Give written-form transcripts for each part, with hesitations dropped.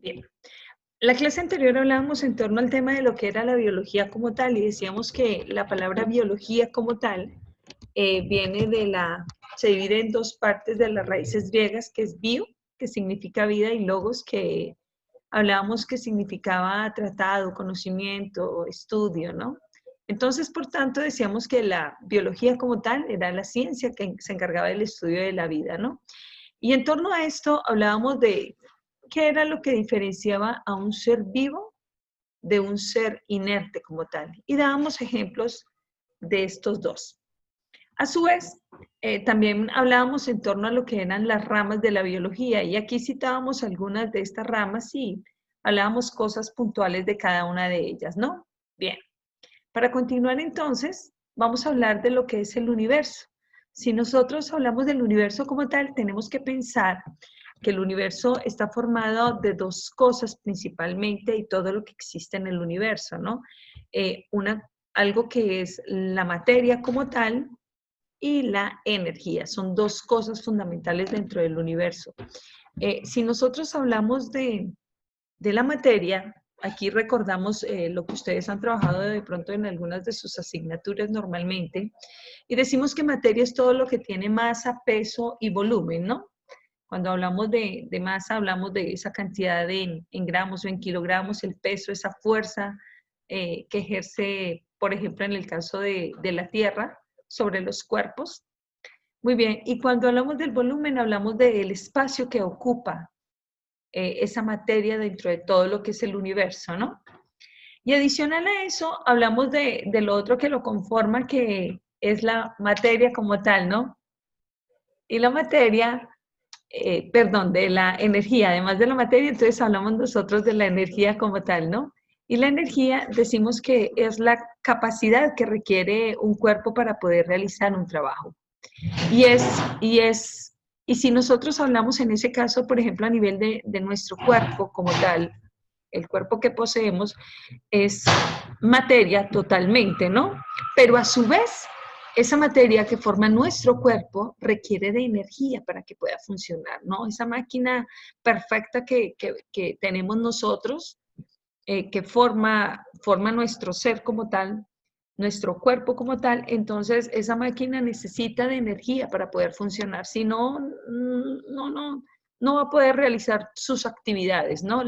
Bien. La clase anterior hablábamos en torno al tema de lo que era la biología como tal y decíamos que la palabra biología como tal viene se divide en dos partes de las raíces griegas, que es bio, que significa vida, y logos, que hablábamos que significaba tratado, conocimiento, estudio, ¿no? Entonces, por tanto, decíamos que la biología como tal era la ciencia que se encargaba del estudio de la vida, ¿no? Y en torno a esto hablábamos de qué era lo que diferenciaba a un ser vivo de un ser inerte como tal. Y dábamos ejemplos de estos dos. A su vez, también hablábamos en torno a lo que eran las ramas de la biología y aquí citábamos algunas de estas ramas y hablábamos cosas puntuales de cada una de ellas, ¿no? Bien, para continuar entonces, vamos a hablar de lo que es el universo. Si nosotros hablamos del universo como tal, tenemos que pensar que el universo está formado de dos cosas principalmente y todo lo que existe en el universo, ¿no? Algo que es la materia como tal y la energía. Son dos cosas fundamentales dentro del universo. Si nosotros hablamos de la materia, aquí recordamos lo que ustedes han trabajado de pronto en algunas de sus asignaturas normalmente, y decimos que materia es todo lo que tiene masa, peso y volumen, ¿no? Cuando hablamos de masa, hablamos de esa cantidad en gramos o en kilogramos, el peso, esa fuerza que ejerce, por ejemplo, en el caso de la Tierra, sobre los cuerpos. Muy bien, y cuando hablamos del volumen, hablamos del espacio que ocupa esa materia dentro de todo lo que es el universo, ¿no? Y adicional a eso, hablamos de lo otro que lo conforma, que es la materia como tal, ¿no? Y la materia, perdón, de la energía, además de la materia, entonces hablamos nosotros de la energía como tal, ¿no? Y la energía decimos que es la capacidad que requiere un cuerpo para poder realizar un trabajo. Y si nosotros hablamos en ese caso, por ejemplo, a nivel de nuestro cuerpo como tal, el cuerpo que poseemos es materia totalmente, ¿no? Pero a su vez, esa materia que forma nuestro cuerpo requiere de energía para que pueda funcionar, ¿no? Esa máquina perfecta que tenemos nosotros, que forma nuestro ser como tal, nuestro cuerpo como tal, entonces esa máquina necesita de energía para poder funcionar, si no, no va a poder realizar sus actividades, ¿no?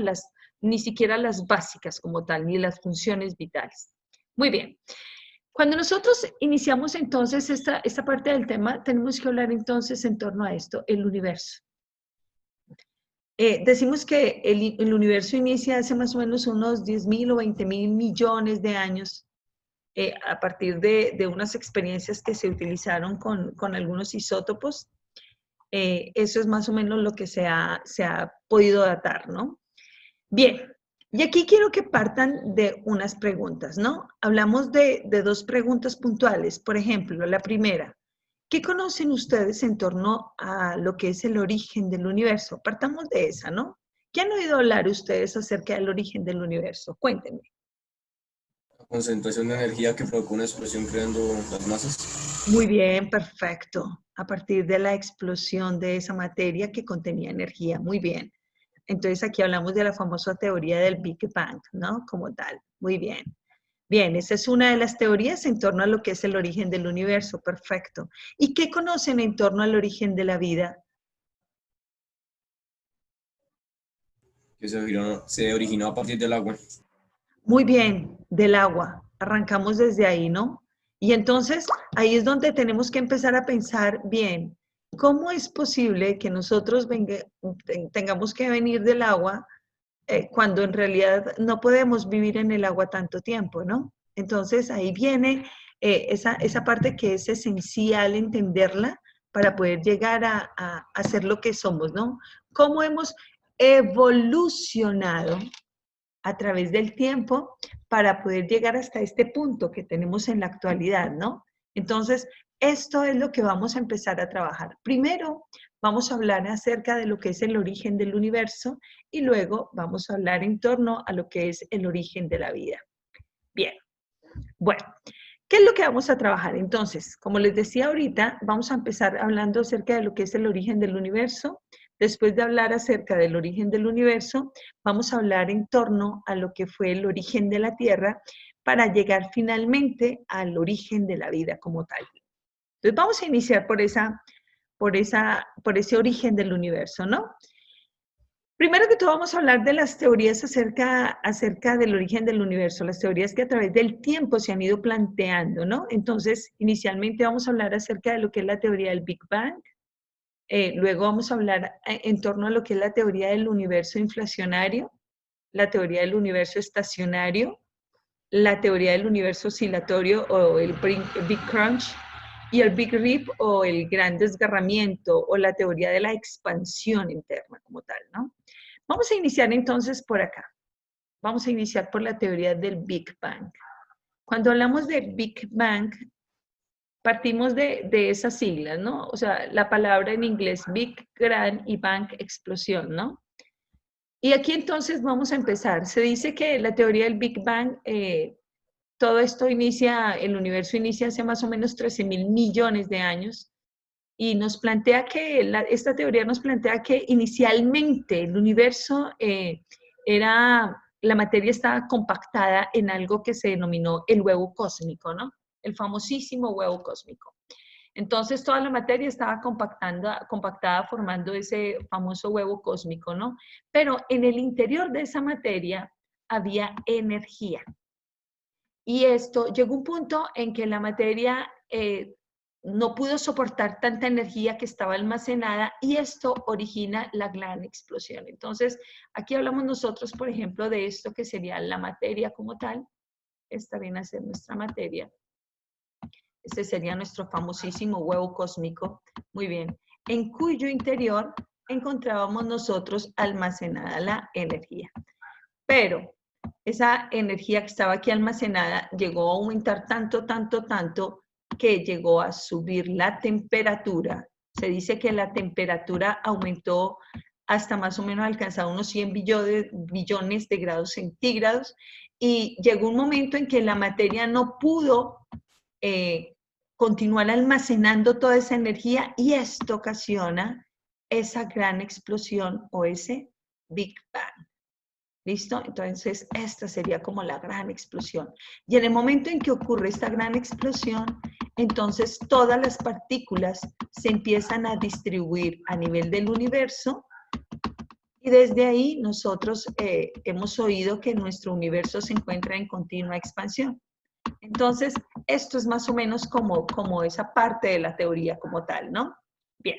Ni siquiera las básicas como tal, ni las funciones vitales. Muy bien. Cuando nosotros iniciamos entonces esta parte del tema, tenemos que hablar entonces en torno a esto, el universo. Decimos que el universo inicia hace más o menos unos 10.000 o 20.000 millones de años a partir de unas experiencias que se utilizaron con algunos isótopos. Eso es más o menos lo que se ha podido datar, ¿no? Bien, y aquí quiero que partan de unas preguntas, ¿no? Hablamos de dos preguntas puntuales. Por ejemplo, la primera, ¿qué conocen ustedes en torno a lo que es el origen del universo? Partamos de esa, ¿no? ¿Qué han oído hablar ustedes acerca del origen del universo? Cuéntenme. La concentración de energía que provocó una explosión creando las masas. Muy bien, perfecto. A partir de la explosión de esa materia que contenía energía. Muy bien. Entonces aquí hablamos de la famosa teoría del Big Bang, ¿no? Como tal. Muy bien. Bien, esa es una de las teorías en torno a lo que es el origen del universo. Perfecto. ¿Y qué conocen en torno al origen de la vida? Que se originó a partir del agua. Muy bien, del agua. Arrancamos desde ahí, ¿no? Y entonces ahí es donde tenemos que empezar a pensar bien, ¿cómo es posible que nosotros tengamos que venir del agua cuando en realidad no podemos vivir en el agua tanto tiempo, ¿no? Entonces ahí viene esa parte que es esencial entenderla para poder llegar a ser lo que somos, ¿no? ¿Cómo hemos evolucionado a través del tiempo para poder llegar hasta este punto que tenemos en la actualidad, ¿no? Entonces, esto es lo que vamos a empezar a trabajar. Primero, vamos a hablar acerca de lo que es el origen del universo y luego vamos a hablar en torno a lo que es el origen de la vida. Bien, bueno, ¿qué es lo que vamos a trabajar? Entonces, como les decía ahorita, vamos a empezar hablando acerca de lo que es el origen del universo. Después de hablar acerca del origen del universo, vamos a hablar en torno a lo que fue el origen de la Tierra para llegar finalmente al origen de la vida como tal. Entonces vamos a iniciar por ese origen del universo, ¿no? Primero que todo vamos a hablar de las teorías acerca del origen del universo, las teorías que a través del tiempo se han ido planteando, ¿no? Entonces, inicialmente vamos a hablar acerca de lo que es la teoría del Big Bang, luego vamos a hablar en torno a lo que es la teoría del universo inflacionario, la teoría del universo estacionario, la teoría del universo oscilatorio o el Big Crunch, y el Big Rip o el gran desgarramiento o la teoría de la expansión interna como tal, ¿no? Vamos a iniciar entonces por acá. Vamos a iniciar por la teoría del Big Bang. Cuando hablamos de Big Bang, partimos de esas siglas, ¿no? O sea, la palabra en inglés Big, gran y Bang, explosión, ¿no? Y aquí entonces vamos a empezar. Se dice que la teoría del Big Bang, todo esto inicia, el universo inicia hace más o menos 13.000 millones de años y nos plantea que, esta teoría nos plantea que inicialmente el universo la materia estaba compactada en algo que se denominó el huevo cósmico, ¿no? El famosísimo huevo cósmico. Entonces toda la materia estaba compactada formando ese famoso huevo cósmico, ¿no? Pero en el interior de esa materia había energía. Y esto llegó un punto en que la materia no pudo soportar tanta energía que estaba almacenada y esto origina la gran explosión. Entonces, aquí hablamos nosotros, por ejemplo, de esto que sería la materia como tal. Esta viene a ser nuestra materia. Este sería nuestro famosísimo huevo cósmico. Muy bien. En cuyo interior encontrábamos nosotros almacenada la energía. Pero esa energía que estaba aquí almacenada llegó a aumentar tanto, que llegó a subir la temperatura. Se dice que la temperatura aumentó hasta más o menos alcanzar unos 100 billones de grados centígrados y llegó un momento en que la materia no pudo continuar almacenando toda esa energía y esto ocasiona esa gran explosión o ese Big Bang. ¿Listo? Entonces, esta sería como la gran explosión. Y en el momento en que ocurre esta gran explosión, entonces todas las partículas se empiezan a distribuir a nivel del universo y desde ahí nosotros hemos oído que nuestro universo se encuentra en continua expansión. Entonces, esto es más o menos como esa parte de la teoría como tal, ¿no? Bien.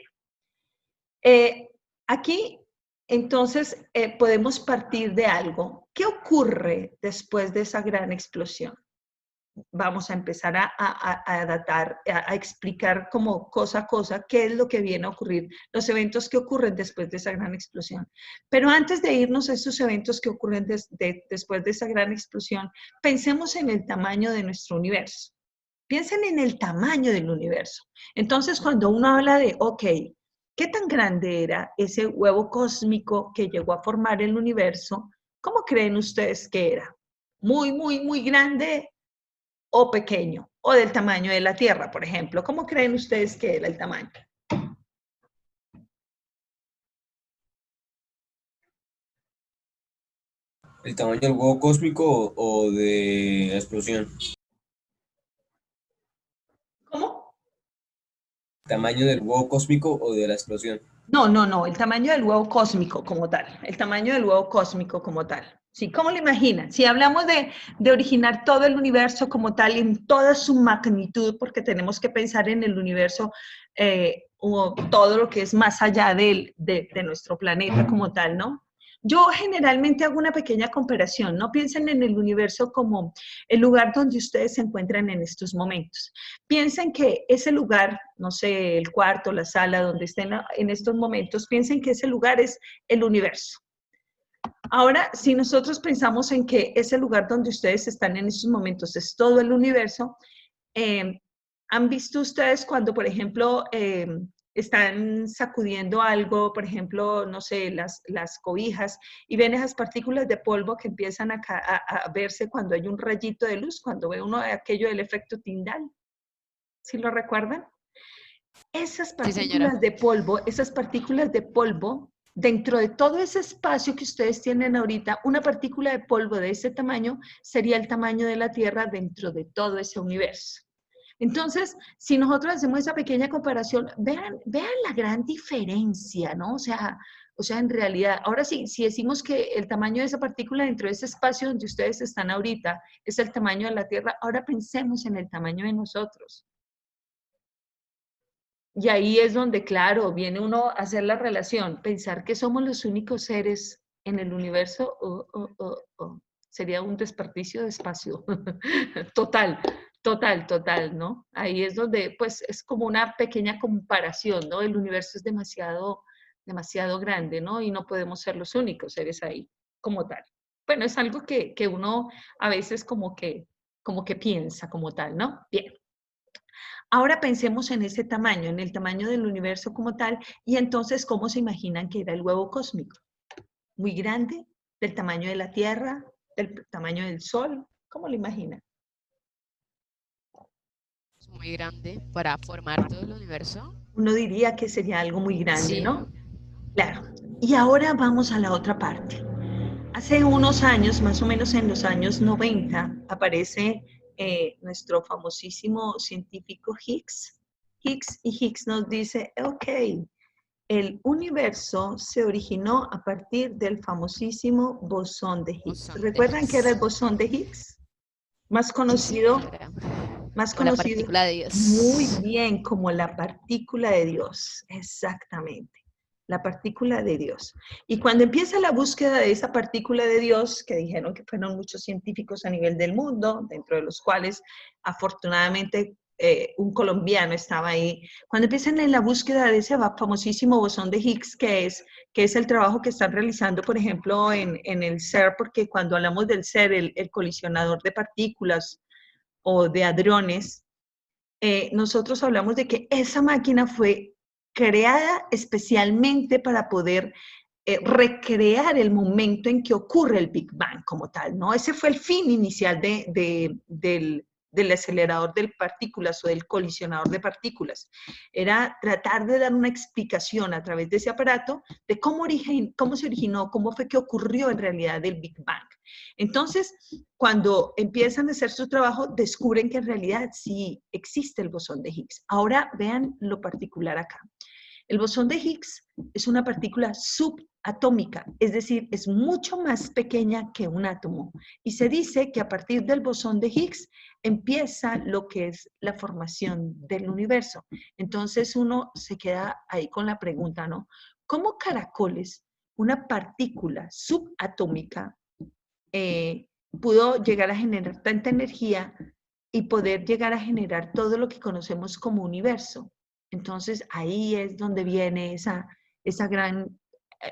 Aquí, entonces, podemos partir de algo. ¿Qué ocurre después de esa gran explosión? Vamos a empezar a datar, a explicar como cosa a cosa qué es lo que viene a ocurrir, los eventos que ocurren después de esa gran explosión. Pero antes de irnos a esos eventos que ocurren después de esa gran explosión, pensemos en el tamaño de nuestro universo. Piensen en el tamaño del universo. Entonces, cuando uno habla de, ok, ¿qué tan grande era ese huevo cósmico que llegó a formar el universo? ¿Cómo creen ustedes que era? ¿Muy, muy, muy grande o pequeño? O del tamaño de la Tierra, por ejemplo. ¿Cómo creen ustedes que era el tamaño? ¿El tamaño del huevo cósmico o de la explosión? ¿Cómo? ¿Tamaño del huevo cósmico o de la explosión? No, el tamaño del huevo cósmico como tal, el tamaño del huevo cósmico como tal. Sí, ¿cómo lo imaginan? Si hablamos de originar todo el universo como tal en toda su magnitud, porque tenemos que pensar en el universo o todo lo que es más allá de nuestro planeta como tal, ¿no? Yo generalmente hago una pequeña comparación, no piensen en el universo como el lugar donde ustedes se encuentran en estos momentos. Piensen que ese lugar, no sé, el cuarto, la sala, donde estén en estos momentos, piensen que ese lugar es el universo. Ahora, si nosotros pensamos en que ese lugar donde ustedes están en estos momentos es todo el universo, ¿han visto ustedes cuando, por ejemplo, están sacudiendo algo, por ejemplo, no sé, las cobijas, y ven esas partículas de polvo que empiezan a verse cuando hay un rayito de luz, cuando ve uno aquello del efecto Tyndall? ¿Sí lo recuerdan? Esas Sí, señora. partículas de polvo Dentro de todo ese espacio que ustedes tienen ahorita, una partícula de polvo de ese tamaño sería el tamaño de la Tierra dentro de todo ese universo. Entonces, si nosotros hacemos esa pequeña comparación, vean la gran diferencia, ¿no? O sea, en realidad, ahora sí, si decimos que el tamaño de esa partícula dentro de ese espacio donde ustedes están ahorita es el tamaño de la Tierra, ahora pensemos en el tamaño de nosotros. Y ahí es donde, claro, viene uno a hacer la relación, pensar que somos los únicos seres en el universo, sería un desperdicio de espacio. Total, total, total, ¿no? Ahí es donde, pues, es como una pequeña comparación, ¿no? El universo es demasiado, demasiado grande, ¿no? Y no podemos ser los únicos seres ahí, como tal. Bueno, es algo que uno a veces como que piensa como tal, ¿no? Bien. Ahora pensemos en ese tamaño, en el tamaño del universo como tal, y entonces, ¿cómo se imaginan que era el huevo cósmico? ¿Muy grande? ¿Del tamaño de la Tierra? ¿Del tamaño del Sol? ¿Cómo lo imaginan? Es muy grande para formar todo el universo. Uno diría que sería algo muy grande, Sí, ¿no? Claro. Y ahora vamos a la otra parte. Hace unos años, más o menos en los años 90, aparece nuestro famosísimo científico Higgs. Higgs nos dice, ok, el universo se originó a partir del famosísimo bosón de Higgs. bosón de ¿Recuerdan qué era el Higgs. bosón de Higgs? Más Sí, conocido, señora. más Como la conocido, partícula de muy Dios. bien, como la partícula de Dios, exactamente, la partícula de Dios. Y cuando empieza la búsqueda de esa partícula de Dios, que dijeron que fueron muchos científicos a nivel del mundo, dentro de los cuales afortunadamente un colombiano estaba ahí, cuando empiezan en la búsqueda de ese famosísimo bosón de Higgs, que es el trabajo que están realizando, por ejemplo, en el CERN, porque cuando hablamos del CERN, el colisionador de partículas, o de hadrones, nosotros hablamos de que esa máquina fue creada especialmente para poder recrear el momento en que ocurre el Big Bang como tal, ¿no? Ese fue el fin inicial del acelerador de partículas o del colisionador de partículas. Era tratar de dar una explicación a través de ese aparato de cómo se originó, cómo fue que ocurrió en realidad el Big Bang. Entonces, cuando empiezan a hacer su trabajo, descubren que en realidad sí existe el bosón de Higgs. Ahora vean lo particular acá. El bosón de Higgs es una partícula subatómica, es decir, es mucho más pequeña que un átomo. Y se dice que a partir del bosón de Higgs empieza lo que es la formación del universo. Entonces uno se queda ahí con la pregunta, ¿no? ¿Cómo caracoles una partícula subatómica pudo llegar a generar tanta energía y poder llegar a generar todo lo que conocemos como universo? Entonces ahí es donde viene esa gran,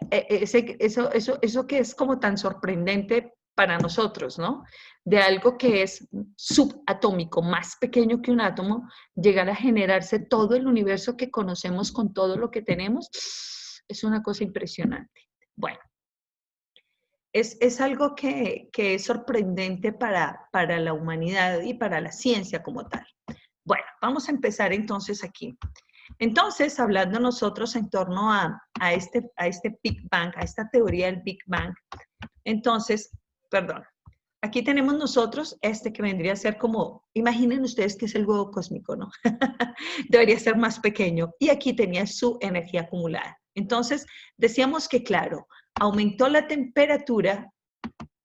eso que es como tan sorprendente para nosotros, ¿no? De algo que es subatómico, más pequeño que un átomo, llegar a generarse todo el universo que conocemos con todo lo que tenemos, es una cosa impresionante. Bueno, es algo que es sorprendente para la humanidad y para la ciencia como tal. Bueno, vamos a empezar entonces aquí. Entonces, hablando nosotros en torno a este Big Bang, a esta teoría del Big Bang, entonces, perdón, aquí tenemos nosotros que vendría a ser como, imaginen ustedes que es el huevo cósmico, ¿no? Debería ser más pequeño. Y aquí tenía su energía acumulada. Entonces, decíamos que, claro, aumentó la temperatura.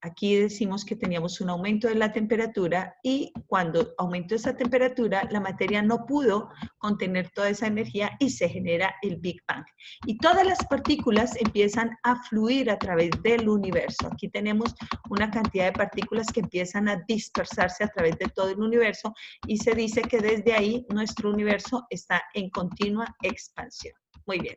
Aquí decimos que teníamos un aumento de la temperatura y cuando aumentó esa temperatura, la materia no pudo contener toda esa energía y se genera el Big Bang. Y todas las partículas empiezan a fluir a través del universo. Aquí tenemos una cantidad de partículas que empiezan a dispersarse a través de todo el universo y se dice que desde ahí nuestro universo está en continua expansión. Muy bien.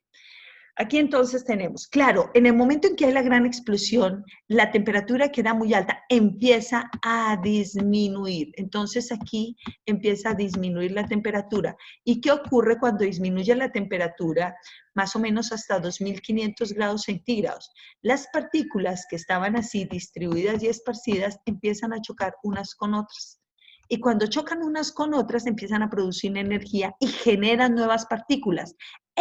Aquí entonces tenemos, claro, en el momento en que hay la gran explosión, la temperatura que era muy alta empieza a disminuir. Entonces aquí empieza a disminuir la temperatura. ¿Y qué ocurre cuando disminuye la temperatura? Más o menos hasta 2500 grados centígrados. Las partículas que estaban así distribuidas y esparcidas empiezan a chocar unas con otras. Y cuando chocan unas con otras empiezan a producir energía y generan nuevas partículas.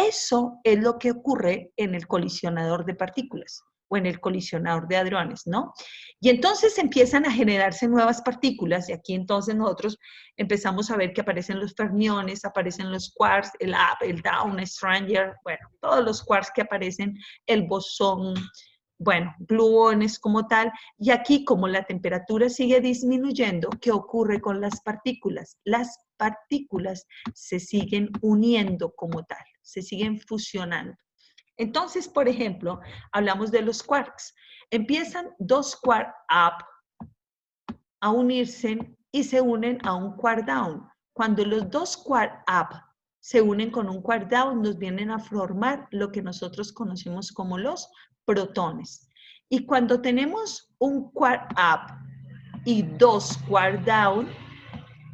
eso es lo que ocurre en el colisionador de partículas o en el colisionador de hadrones, ¿no? Y entonces empiezan a generarse nuevas partículas y aquí entonces nosotros empezamos a ver que aparecen los ferniones, aparecen los quarks, el up, el down, stranger, bueno, todos los quarks que aparecen, el bosón, bueno, gluones como tal, y aquí como la temperatura sigue disminuyendo, ¿qué ocurre con las partículas? Las partículas se siguen uniendo como tal, se siguen fusionando. Entonces, por ejemplo, hablamos de los quarks. Empiezan dos quark up a unirse y se unen a un quark down. Cuando los dos quark up se unen con un quark down, nos vienen a formar lo que nosotros conocemos como los protones. Y cuando tenemos un quark up y dos quark down,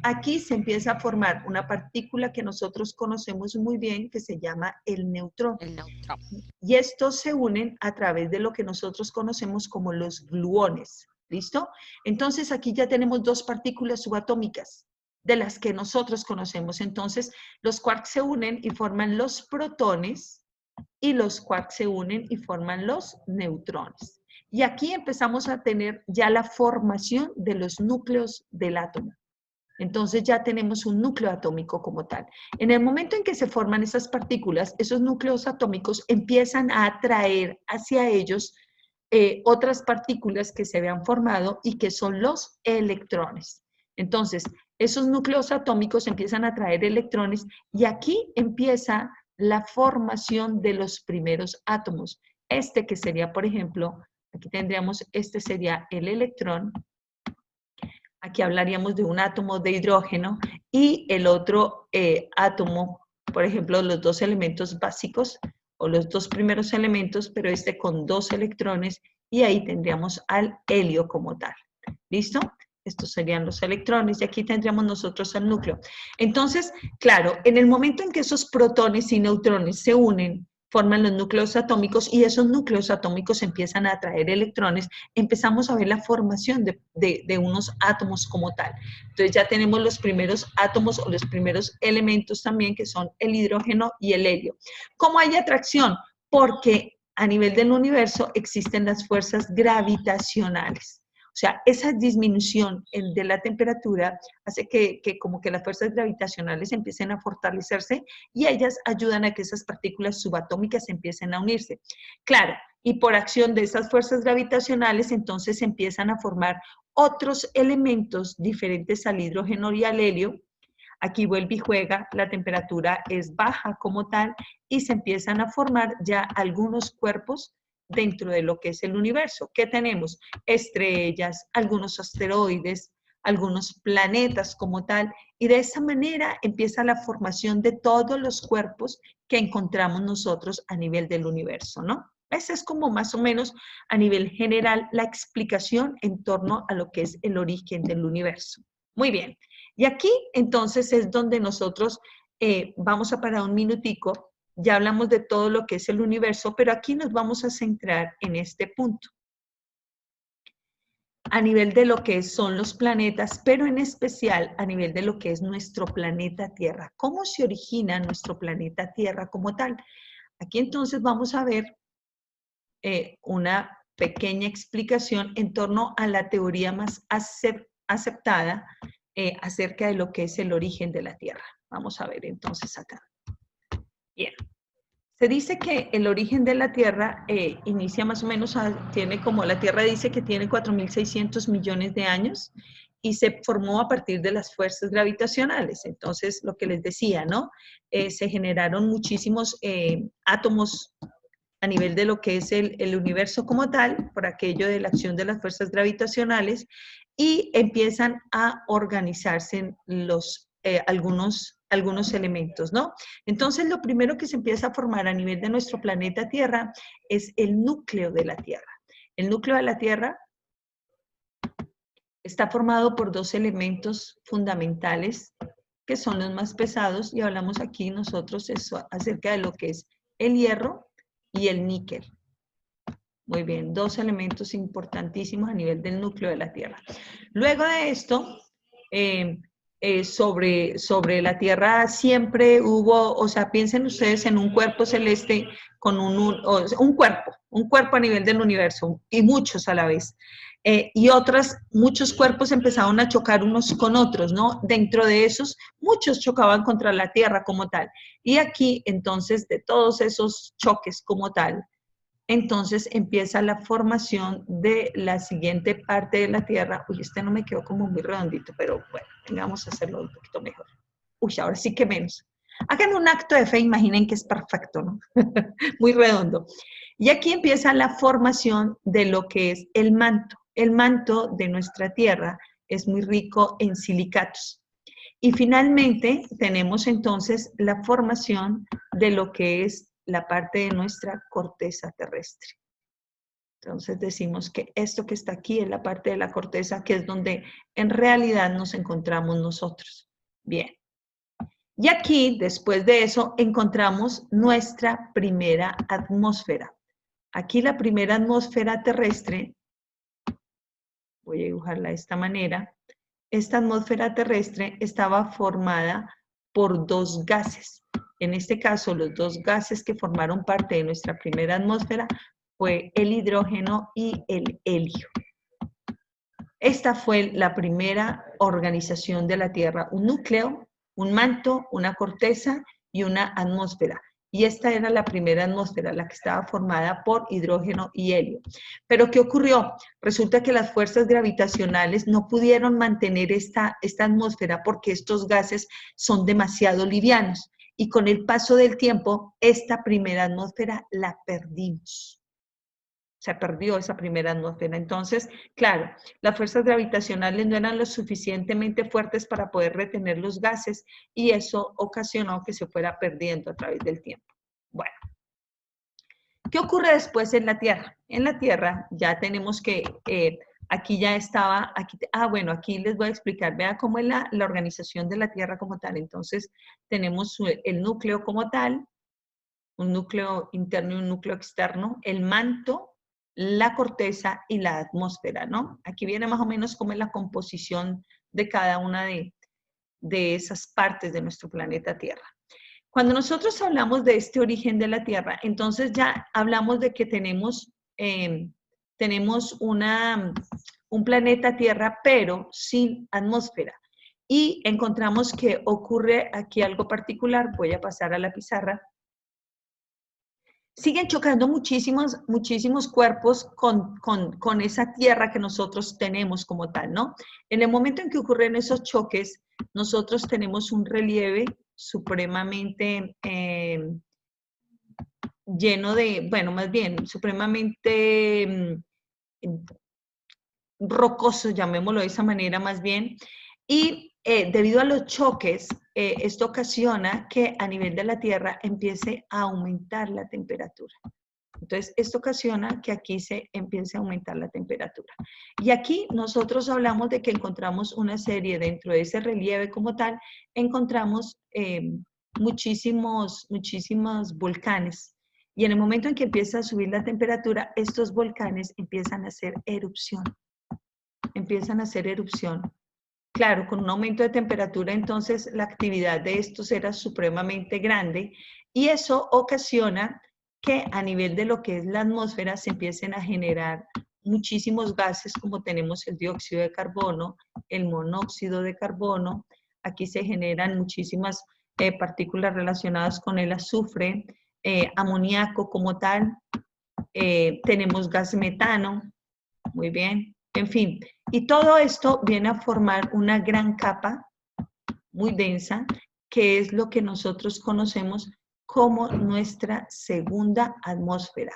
aquí se empieza a formar una partícula que nosotros conocemos muy bien que se llama el neutrón. El neutrón. Y estos se unen a través de lo que nosotros conocemos como los gluones. ¿Listo? Entonces aquí ya tenemos dos partículas subatómicas de las que nosotros conocemos. Entonces los quarks se unen y forman los protones y los quarks se unen y forman los neutrones. Y aquí empezamos a tener ya la formación de los núcleos del átomo. Entonces ya tenemos un núcleo atómico como tal. En el momento en que se forman esas partículas, esos núcleos atómicos empiezan a atraer hacia ellos otras partículas que se habían formado y que son los electrones. Entonces, esos núcleos atómicos empiezan a atraer electrones y aquí empieza la formación de los primeros átomos. Este que sería, por ejemplo, aquí tendríamos, este sería el electrón. Aquí hablaríamos de un átomo de hidrógeno y el otro átomo, por ejemplo, los dos elementos básicos o los dos primeros elementos, pero este con dos electrones y ahí tendríamos al helio como tal. ¿Listo? Estos serían los electrones y aquí tendríamos nosotros el núcleo. Entonces, claro, en el momento en que esos protones y neutrones se unen, forman los núcleos atómicos y esos núcleos atómicos empiezan a atraer electrones, empezamos a ver la formación de unos átomos como tal. Entonces ya tenemos los primeros átomos o los primeros elementos también que son el hidrógeno y el helio. ¿Cómo hay atracción? Porque a nivel del universo existen las fuerzas gravitacionales. O sea, esa disminución de la temperatura hace que como que las fuerzas gravitacionales empiecen a fortalecerse y ellas ayudan a que esas partículas subatómicas empiecen a unirse. Claro, y por acción de esas fuerzas gravitacionales entonces empiezan a formar otros elementos diferentes al hidrógeno y al helio. Aquí vuelve y juega, la temperatura es baja como tal y se empiezan a formar ya algunos cuerpos dentro de lo que es el universo. ¿Qué tenemos? Estrellas, algunos asteroides, algunos planetas como tal, y de esa manera empieza la formación de todos los cuerpos que encontramos nosotros a nivel del universo, ¿no? Esa es como más o menos a nivel general la explicación en torno a lo que es el origen del universo. Muy bien. Y aquí entonces es donde nosotros vamos a parar un minutico. Ya hablamos de todo lo que es el universo, pero aquí nos vamos a centrar en este punto. A nivel de lo que son los planetas, pero en especial a nivel de lo que es nuestro planeta Tierra. ¿Cómo se origina nuestro planeta Tierra como tal? Aquí entonces vamos a ver una pequeña explicación en torno a la teoría más aceptada acerca de lo que es el origen de la Tierra. Vamos a ver entonces acá. Bien. Se dice que el origen de la Tierra inicia más o menos, tiene como la Tierra dice que tiene 4.600 millones de años y se formó a partir de las fuerzas gravitacionales. Entonces, lo que les decía, ¿no? Se generaron muchísimos átomos a nivel de lo que es el universo como tal, por aquello de la acción de las fuerzas gravitacionales, y empiezan a organizarse los, algunos elementos, ¿no? Entonces, lo primero que se empieza a formar a nivel de nuestro planeta Tierra es el núcleo de la Tierra. El núcleo de la Tierra está formado por dos elementos fundamentales que son los más pesados y hablamos aquí nosotros eso, acerca de lo que es el hierro y el níquel. Muy bien, dos elementos importantísimos a nivel del núcleo de la Tierra. Luego de esto, sobre la Tierra siempre hubo, o sea, piensen ustedes en un cuerpo celeste con un cuerpo a nivel del universo y muchos a la vez. Y muchos cuerpos empezaron a chocar unos con otros, ¿no? Dentro de esos, muchos chocaban contra la Tierra como tal. Y aquí, entonces, de todos esos choques como tal, entonces empieza la formación de la siguiente parte de la Tierra. Uy, este no me quedó como muy redondito, pero bueno, vamos a hacerlo un poquito mejor. Uy, ahora sí que menos. Hagan un acto de fe, imaginen que es perfecto, ¿no? Muy redondo. Y aquí empieza la formación de lo que es el manto. El manto de nuestra Tierra es muy rico en silicatos. Y finalmente tenemos entonces la formación de lo que es la parte de nuestra corteza terrestre. Entonces decimos que esto que está aquí es la parte de la corteza, que es donde en realidad nos encontramos nosotros. Bien. Y aquí, después de eso, encontramos nuestra primera atmósfera. Aquí la primera atmósfera terrestre, voy a dibujarla de esta manera, esta atmósfera terrestre estaba formada por dos gases. En este caso, los dos gases que formaron parte de nuestra primera atmósfera fue el hidrógeno y el helio. Esta fue la primera organización de la Tierra, un núcleo, un manto, una corteza y una atmósfera. Y esta era la primera atmósfera, la que estaba formada por hidrógeno y helio. Pero ¿qué ocurrió? Resulta que las fuerzas gravitacionales no pudieron mantener esta atmósfera porque estos gases son demasiado livianos. Y con el paso del tiempo, esta primera atmósfera la perdimos. Se perdió esa primera atmósfera. Entonces, claro, las fuerzas gravitacionales no eran lo suficientemente fuertes para poder retener los gases y eso ocasionó que se fuera perdiendo a través del tiempo. Bueno, ¿qué ocurre después en la Tierra? En la Tierra ya tenemos que, aquí ya estaba, bueno, aquí les voy a explicar, vean cómo es la organización de la Tierra como tal. Entonces, tenemos el núcleo como tal, un núcleo interno y un núcleo externo, el manto, la corteza y la atmósfera, ¿no? Aquí viene más o menos cómo es la composición de cada una de esas partes de nuestro planeta Tierra. Cuando nosotros hablamos de este origen de la Tierra, entonces ya hablamos de que tenemos un planeta Tierra, pero sin atmósfera. Y encontramos que ocurre aquí algo particular. Voy a pasar a la pizarra. Siguen chocando muchísimos cuerpos con esa tierra que nosotros tenemos como tal, ¿no? En el momento en que ocurren esos choques, nosotros tenemos un relieve supremamente lleno de, bueno, más bien, supremamente rocoso, llamémoslo de esa manera más bien, y debido a los choques, esto ocasiona que a nivel de la Tierra empiece a aumentar la temperatura. Entonces, esto ocasiona que aquí se empiece a aumentar la temperatura. Y aquí nosotros hablamos de que encontramos una serie, dentro de ese relieve como tal, encontramos muchísimos volcanes. Y en el momento en que empieza a subir la temperatura, estos volcanes empiezan a hacer erupción. Claro, con un aumento de temperatura, entonces la actividad de estos era supremamente grande y eso ocasiona que a nivel de lo que es la atmósfera se empiecen a generar muchísimos gases, como tenemos el dióxido de carbono, el monóxido de carbono. Aquí se generan muchísimas partículas relacionadas con el azufre, amoníaco como tal. Tenemos gas metano, muy bien. En fin, y todo esto viene a formar una gran capa muy densa, que es lo que nosotros conocemos como nuestra segunda atmósfera.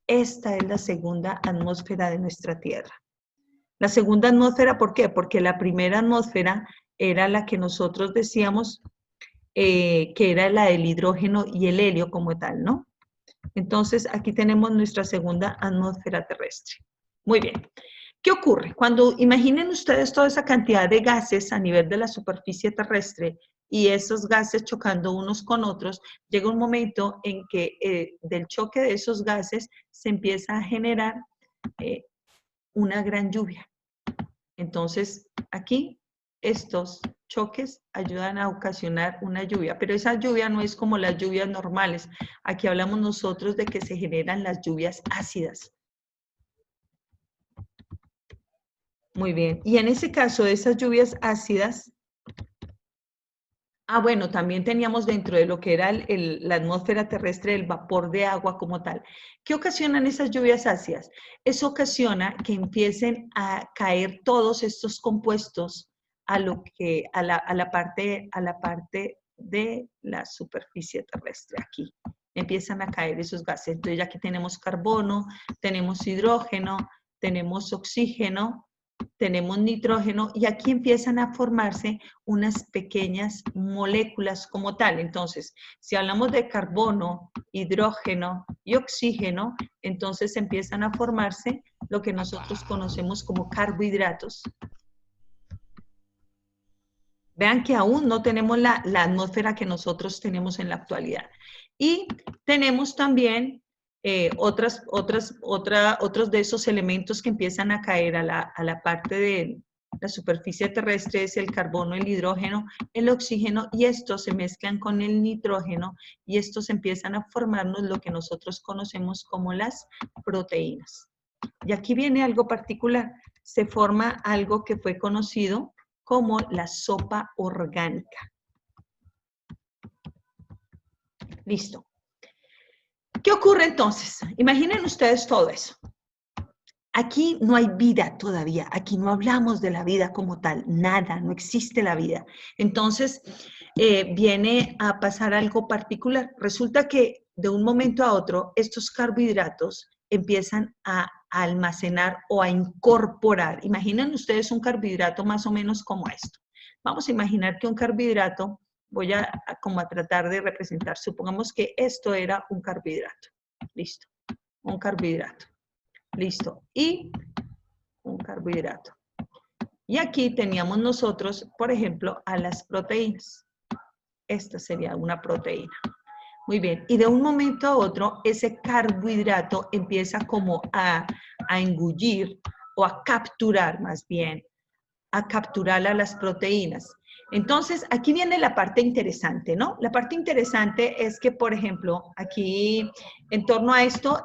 Esta es la segunda atmósfera de nuestra Tierra. La segunda atmósfera, ¿por qué? Porque la primera atmósfera era la que nosotros decíamos que era la del hidrógeno y el helio como tal, ¿no? Entonces, aquí tenemos nuestra segunda atmósfera terrestre. Muy bien. ¿Qué ocurre? Cuando imaginen ustedes toda esa cantidad de gases a nivel de la superficie terrestre y esos gases chocando unos con otros, llega un momento en que del choque de esos gases se empieza a generar una gran lluvia. Entonces, aquí estos choques ayudan a ocasionar una lluvia, pero esa lluvia no es como las lluvias normales. Aquí hablamos nosotros de que se generan las lluvias ácidas. Muy bien, y en ese caso de esas lluvias ácidas, bueno, también teníamos dentro de lo que era la atmósfera terrestre el vapor de agua como tal. ¿Qué ocasionan esas lluvias ácidas? Eso ocasiona que empiecen a caer todos estos compuestos a la parte de la superficie terrestre. Aquí empiezan a caer esos gases. Entonces ya aquí tenemos carbono, tenemos hidrógeno, tenemos oxígeno, tenemos nitrógeno y aquí empiezan a formarse unas pequeñas moléculas como tal. Entonces, si hablamos de carbono, hidrógeno y oxígeno, entonces empiezan a formarse lo que nosotros conocemos como carbohidratos. Vean que aún no tenemos la atmósfera que nosotros tenemos en la actualidad. Y tenemos también otros de esos elementos que empiezan a caer a la parte de la superficie terrestre, es el carbono, el hidrógeno, el oxígeno, y estos se mezclan con el nitrógeno y estos empiezan a formarnos lo que nosotros conocemos como las proteínas. Y aquí viene algo particular, se forma algo que fue conocido como la sopa orgánica. Listo. ¿Qué ocurre entonces? Imaginen ustedes todo eso. Aquí no hay vida todavía, aquí no hablamos de la vida como tal, nada, no existe la vida. Entonces, viene a pasar algo particular. Resulta que de un momento a otro, estos carbohidratos empiezan a almacenar o a incorporar. Imaginen ustedes un carbohidrato más o menos como esto. Vamos a imaginar que un carbohidrato, voy a tratar de representar, supongamos que esto era un carbohidrato. Listo, un carbohidrato. Listo, y un carbohidrato. Y aquí teníamos nosotros, por ejemplo, a las proteínas. Esta sería una proteína. Muy bien, y de un momento a otro, ese carbohidrato empieza como a engullir o a capturar más bien, a capturar a las proteínas. Entonces, aquí viene la parte interesante, ¿no? La parte interesante es que, por ejemplo, aquí, en torno a esto,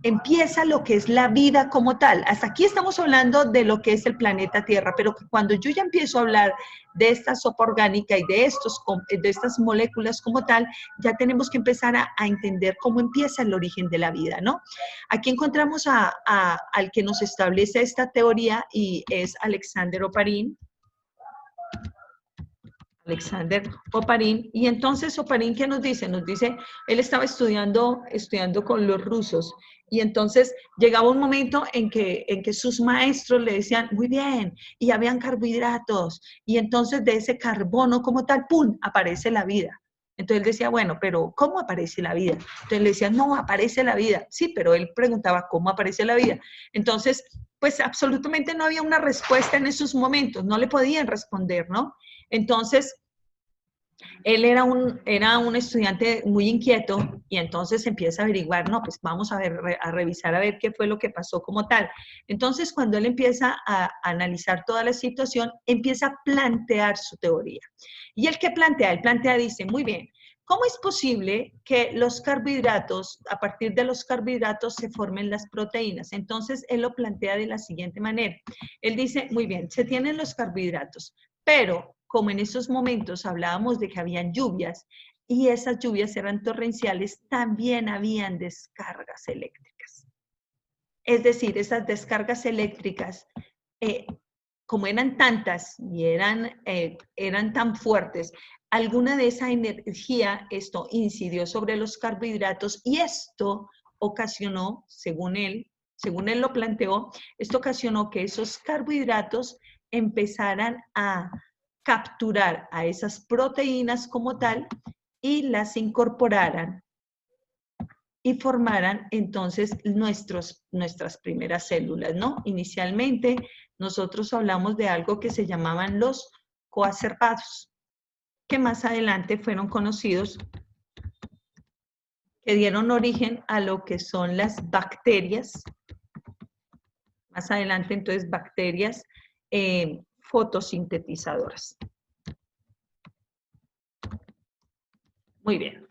empieza lo que es la vida como tal. Hasta aquí estamos hablando de lo que es el planeta Tierra, pero cuando yo ya empiezo a hablar de esta sopa orgánica y de estas moléculas como tal, ya tenemos que empezar a entender cómo empieza el origen de la vida, ¿no? Aquí encontramos al que nos establece esta teoría y es Alexander Oparin. Y entonces Oparin, ¿qué nos dice? Nos dice, él estaba estudiando con los rusos, y entonces llegaba un momento en que sus maestros le decían, muy bien, y habían carbohidratos, y entonces de ese carbono como tal, ¡pum!, aparece la vida. Entonces él decía, bueno, pero ¿cómo aparece la vida? Entonces le decían, no, aparece la vida. Sí, pero él preguntaba, ¿cómo aparece la vida? Entonces, pues absolutamente no había una respuesta en esos momentos, no le podían responder, ¿no? Entonces, él era un estudiante muy inquieto y entonces empieza a averiguar, no, pues vamos a revisar a ver qué fue lo que pasó como tal. Entonces, cuando él empieza a analizar toda la situación, empieza a plantear su teoría. Y él plantea, dice, muy bien, ¿cómo es posible que los carbohidratos, a partir de los carbohidratos se formen las proteínas? Entonces, él lo plantea de la siguiente manera. Él dice, muy bien, se tienen los carbohidratos, pero como en esos momentos hablábamos de que habían lluvias y esas lluvias eran torrenciales, también habían descargas eléctricas. Es decir, esas descargas eléctricas, como eran tantas y eran tan fuertes, alguna de esa energía, esto incidió sobre los carbohidratos y esto ocasionó, según él lo planteó, esto ocasionó que esos carbohidratos empezaran a capturar a esas proteínas como tal y las incorporaran y formaran entonces nuestras primeras células, ¿no? Inicialmente nosotros hablamos de algo que se llamaban los coacervados, que más adelante fueron conocidos, que dieron origen a lo que son las bacterias. Más adelante entonces bacterias fotosintetizadoras. Muy bien.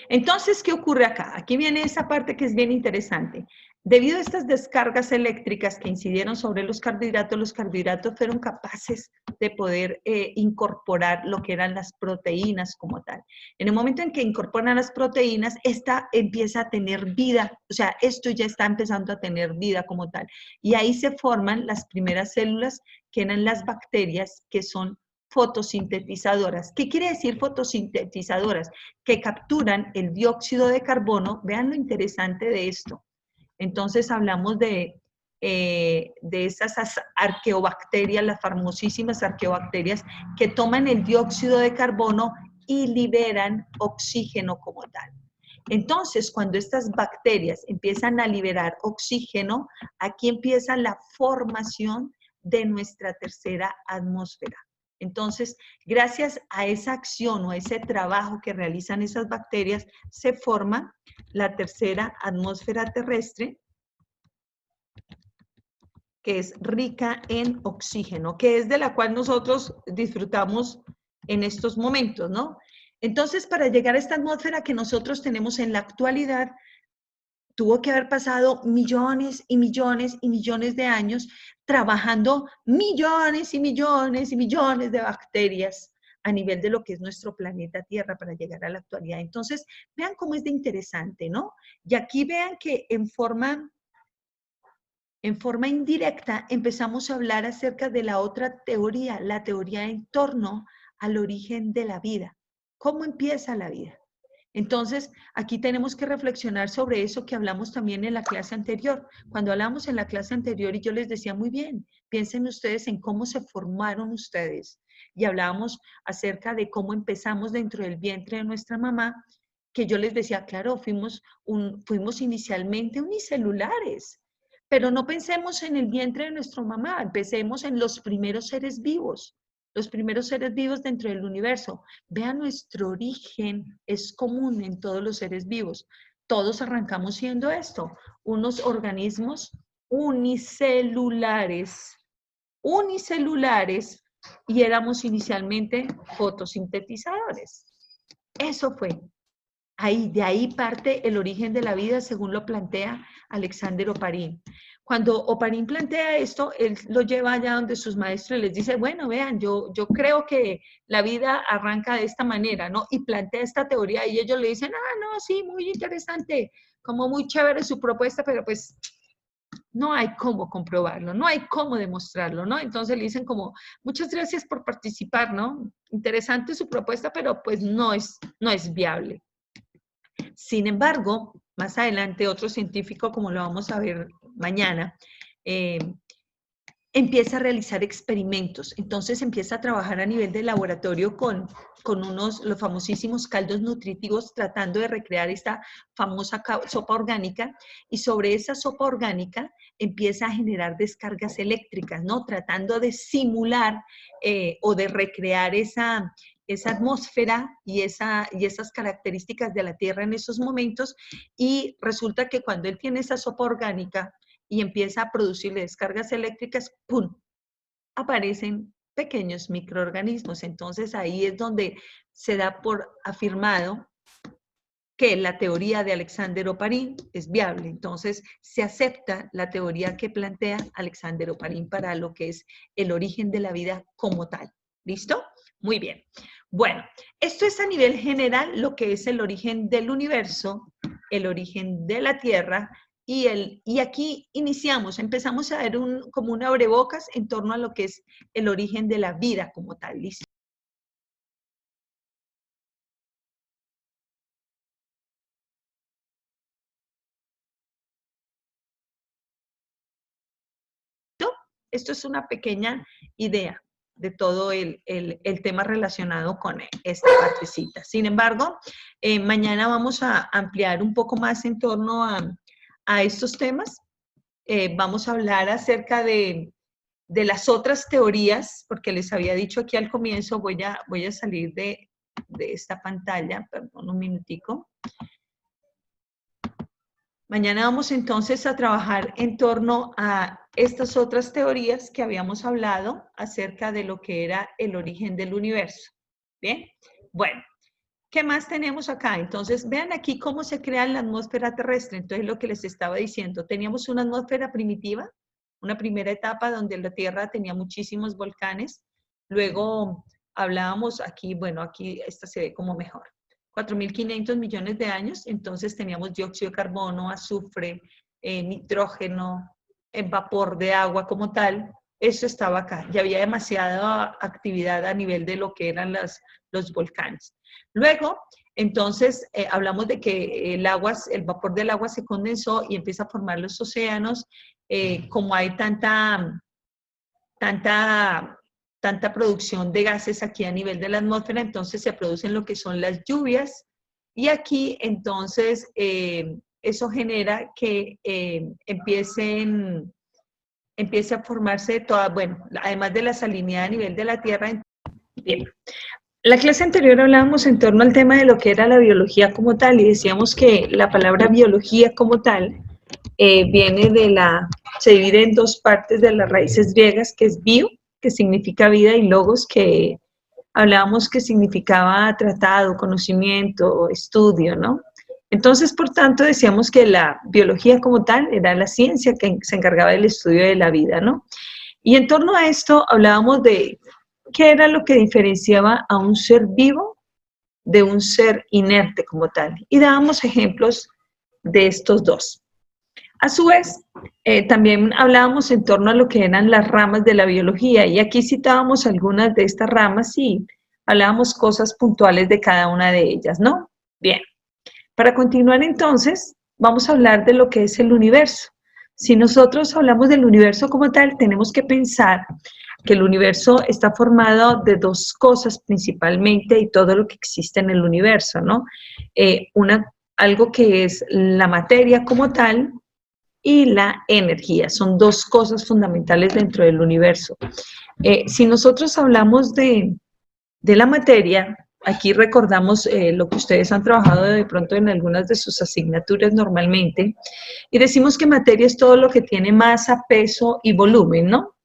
Entonces, ¿qué ocurre acá? Aquí viene esa parte que es bien interesante. Debido a estas descargas eléctricas que incidieron sobre los carbohidratos fueron capaces de poder incorporar lo que eran las proteínas como tal. En el momento en que incorporan las proteínas, esta empieza a tener vida, o sea, esto ya está empezando a tener vida como tal. Y ahí se forman las primeras células que eran las bacterias, que son fotosintetizadoras. ¿Qué quiere decir fotosintetizadoras? Que capturan el dióxido de carbono. Vean lo interesante de esto. Entonces hablamos de esas arqueobacterias, las famosísimas arqueobacterias, que toman el dióxido de carbono y liberan oxígeno como tal. Entonces, cuando estas bacterias empiezan a liberar oxígeno, aquí empieza la formación de nuestra tercera atmósfera. Entonces, gracias a esa acción o a ese trabajo que realizan esas bacterias, se forma la tercera atmósfera terrestre, que es rica en oxígeno, que es de la cual nosotros disfrutamos en estos momentos, ¿no? Entonces, para llegar a esta atmósfera que nosotros tenemos en la actualidad, tuvo que haber pasado millones y millones y millones de años trabajando millones y millones y millones de bacterias a nivel de lo que es nuestro planeta Tierra para llegar a la actualidad. Entonces, vean cómo es de interesante, ¿no? Y aquí vean que en forma indirecta empezamos a hablar acerca de la otra teoría, la teoría en torno al origen de la vida. ¿Cómo empieza la vida? Entonces, aquí tenemos que reflexionar sobre eso que hablamos también en la clase anterior. Cuando hablamos en la clase anterior y yo les decía, muy bien, piensen ustedes en cómo se formaron ustedes. Y hablábamos acerca de cómo empezamos dentro del vientre de nuestra mamá, que yo les decía, claro, fuimos inicialmente unicelulares. Pero no pensemos en el vientre de nuestra mamá, empecemos en los primeros seres vivos dentro del universo. Vean, nuestro origen es común en todos los seres vivos. Todos arrancamos siendo esto, unos organismos unicelulares, y éramos inicialmente fotosintetizadores. Eso fue. De ahí parte el origen de la vida, según lo plantea Alexander Oparin. Cuando Oparin plantea esto, él lo lleva allá donde sus maestros y les dice, bueno, vean, yo creo que la vida arranca de esta manera, ¿no? Y plantea esta teoría y ellos le dicen, no, sí, muy interesante, como muy chévere su propuesta, pero pues no hay cómo comprobarlo, no hay cómo demostrarlo, ¿no? Entonces le dicen como, muchas gracias por participar, ¿no? Interesante su propuesta, pero pues no es viable. Sin embargo, más adelante otro científico, como lo vamos a ver mañana, empieza a realizar experimentos. Entonces empieza a trabajar a nivel de laboratorio con los famosísimos caldos nutritivos, tratando de recrear esta famosa sopa orgánica, y sobre esa sopa orgánica empieza a generar descargas eléctricas, ¿no? Tratando de simular o de recrear esa atmósfera y esas características de la Tierra en esos momentos, y resulta que cuando él tiene esa sopa orgánica y empieza a producirle descargas eléctricas, ¡pum!, aparecen pequeños microorganismos. Entonces ahí es donde se da por afirmado que la teoría de Alexander Oparin es viable. Entonces se acepta la teoría que plantea Alexander Oparin para lo que es el origen de la vida como tal. ¿Listo? Muy bien. Bueno, esto es a nivel general lo que es el origen del universo, el origen de la Tierra, y aquí empezamos a ver como un abrebocas en torno a lo que es el origen de la vida como tal. ¿Listo? Esto es una pequeña idea de todo el tema relacionado con esta partecita. Sin embargo, mañana vamos a ampliar un poco más en torno a estos temas. Vamos a hablar acerca de las otras teorías, porque les había dicho aquí al comienzo, voy a salir de esta pantalla, perdón un minutico. Mañana vamos entonces a trabajar en torno a estas otras teorías que habíamos hablado acerca de lo que era el origen del universo. ¿Bien? Bueno, ¿qué más tenemos acá? Entonces, vean aquí cómo se crea la atmósfera terrestre. Entonces, lo que les estaba diciendo, teníamos una atmósfera primitiva, una primera etapa donde la Tierra tenía muchísimos volcanes. Luego hablábamos aquí, bueno, aquí esta se ve como mejor. 4.500 millones de años, entonces teníamos dióxido de carbono, azufre, nitrógeno, vapor de agua como tal. Eso estaba acá. Ya había demasiada actividad a nivel de lo que eran los volcanes. Luego, entonces, hablamos de que el vapor del agua se condensó y empieza a formar los océanos. Como hay tanta producción de gases aquí a nivel de la atmósfera, entonces se producen lo que son las lluvias. Y aquí, entonces, eso genera que empiece a formarse toda, bueno, además de la salinidad a nivel de la Tierra. Bien. La clase anterior hablábamos en torno al tema de lo que era la biología como tal y decíamos que la palabra biología como tal se divide en dos partes de las raíces griegas, que es bio, que significa vida, y logos, que hablábamos que significaba tratado, conocimiento, estudio, ¿no? Entonces, por tanto, decíamos que la biología como tal era la ciencia que se encargaba del estudio de la vida, ¿no? Y en torno a esto hablábamos de qué era lo que diferenciaba a un ser vivo de un ser inerte como tal. Y dábamos ejemplos de estos dos. A su vez, también hablábamos en torno a lo que eran las ramas de la biología, y aquí citábamos algunas de estas ramas y hablábamos cosas puntuales de cada una de ellas, ¿no? Bien, para continuar entonces, vamos a hablar de lo que es el universo. Si nosotros hablamos del universo como tal, tenemos que pensar que el universo está formado de dos cosas principalmente, y todo lo que existe en el universo, ¿no? Algo que es la materia como tal y la energía. Son dos cosas fundamentales dentro del universo. Si nosotros hablamos de la materia, aquí recordamos lo que ustedes han trabajado de pronto en algunas de sus asignaturas normalmente, y decimos que materia es todo lo que tiene masa, peso y volumen, ¿no?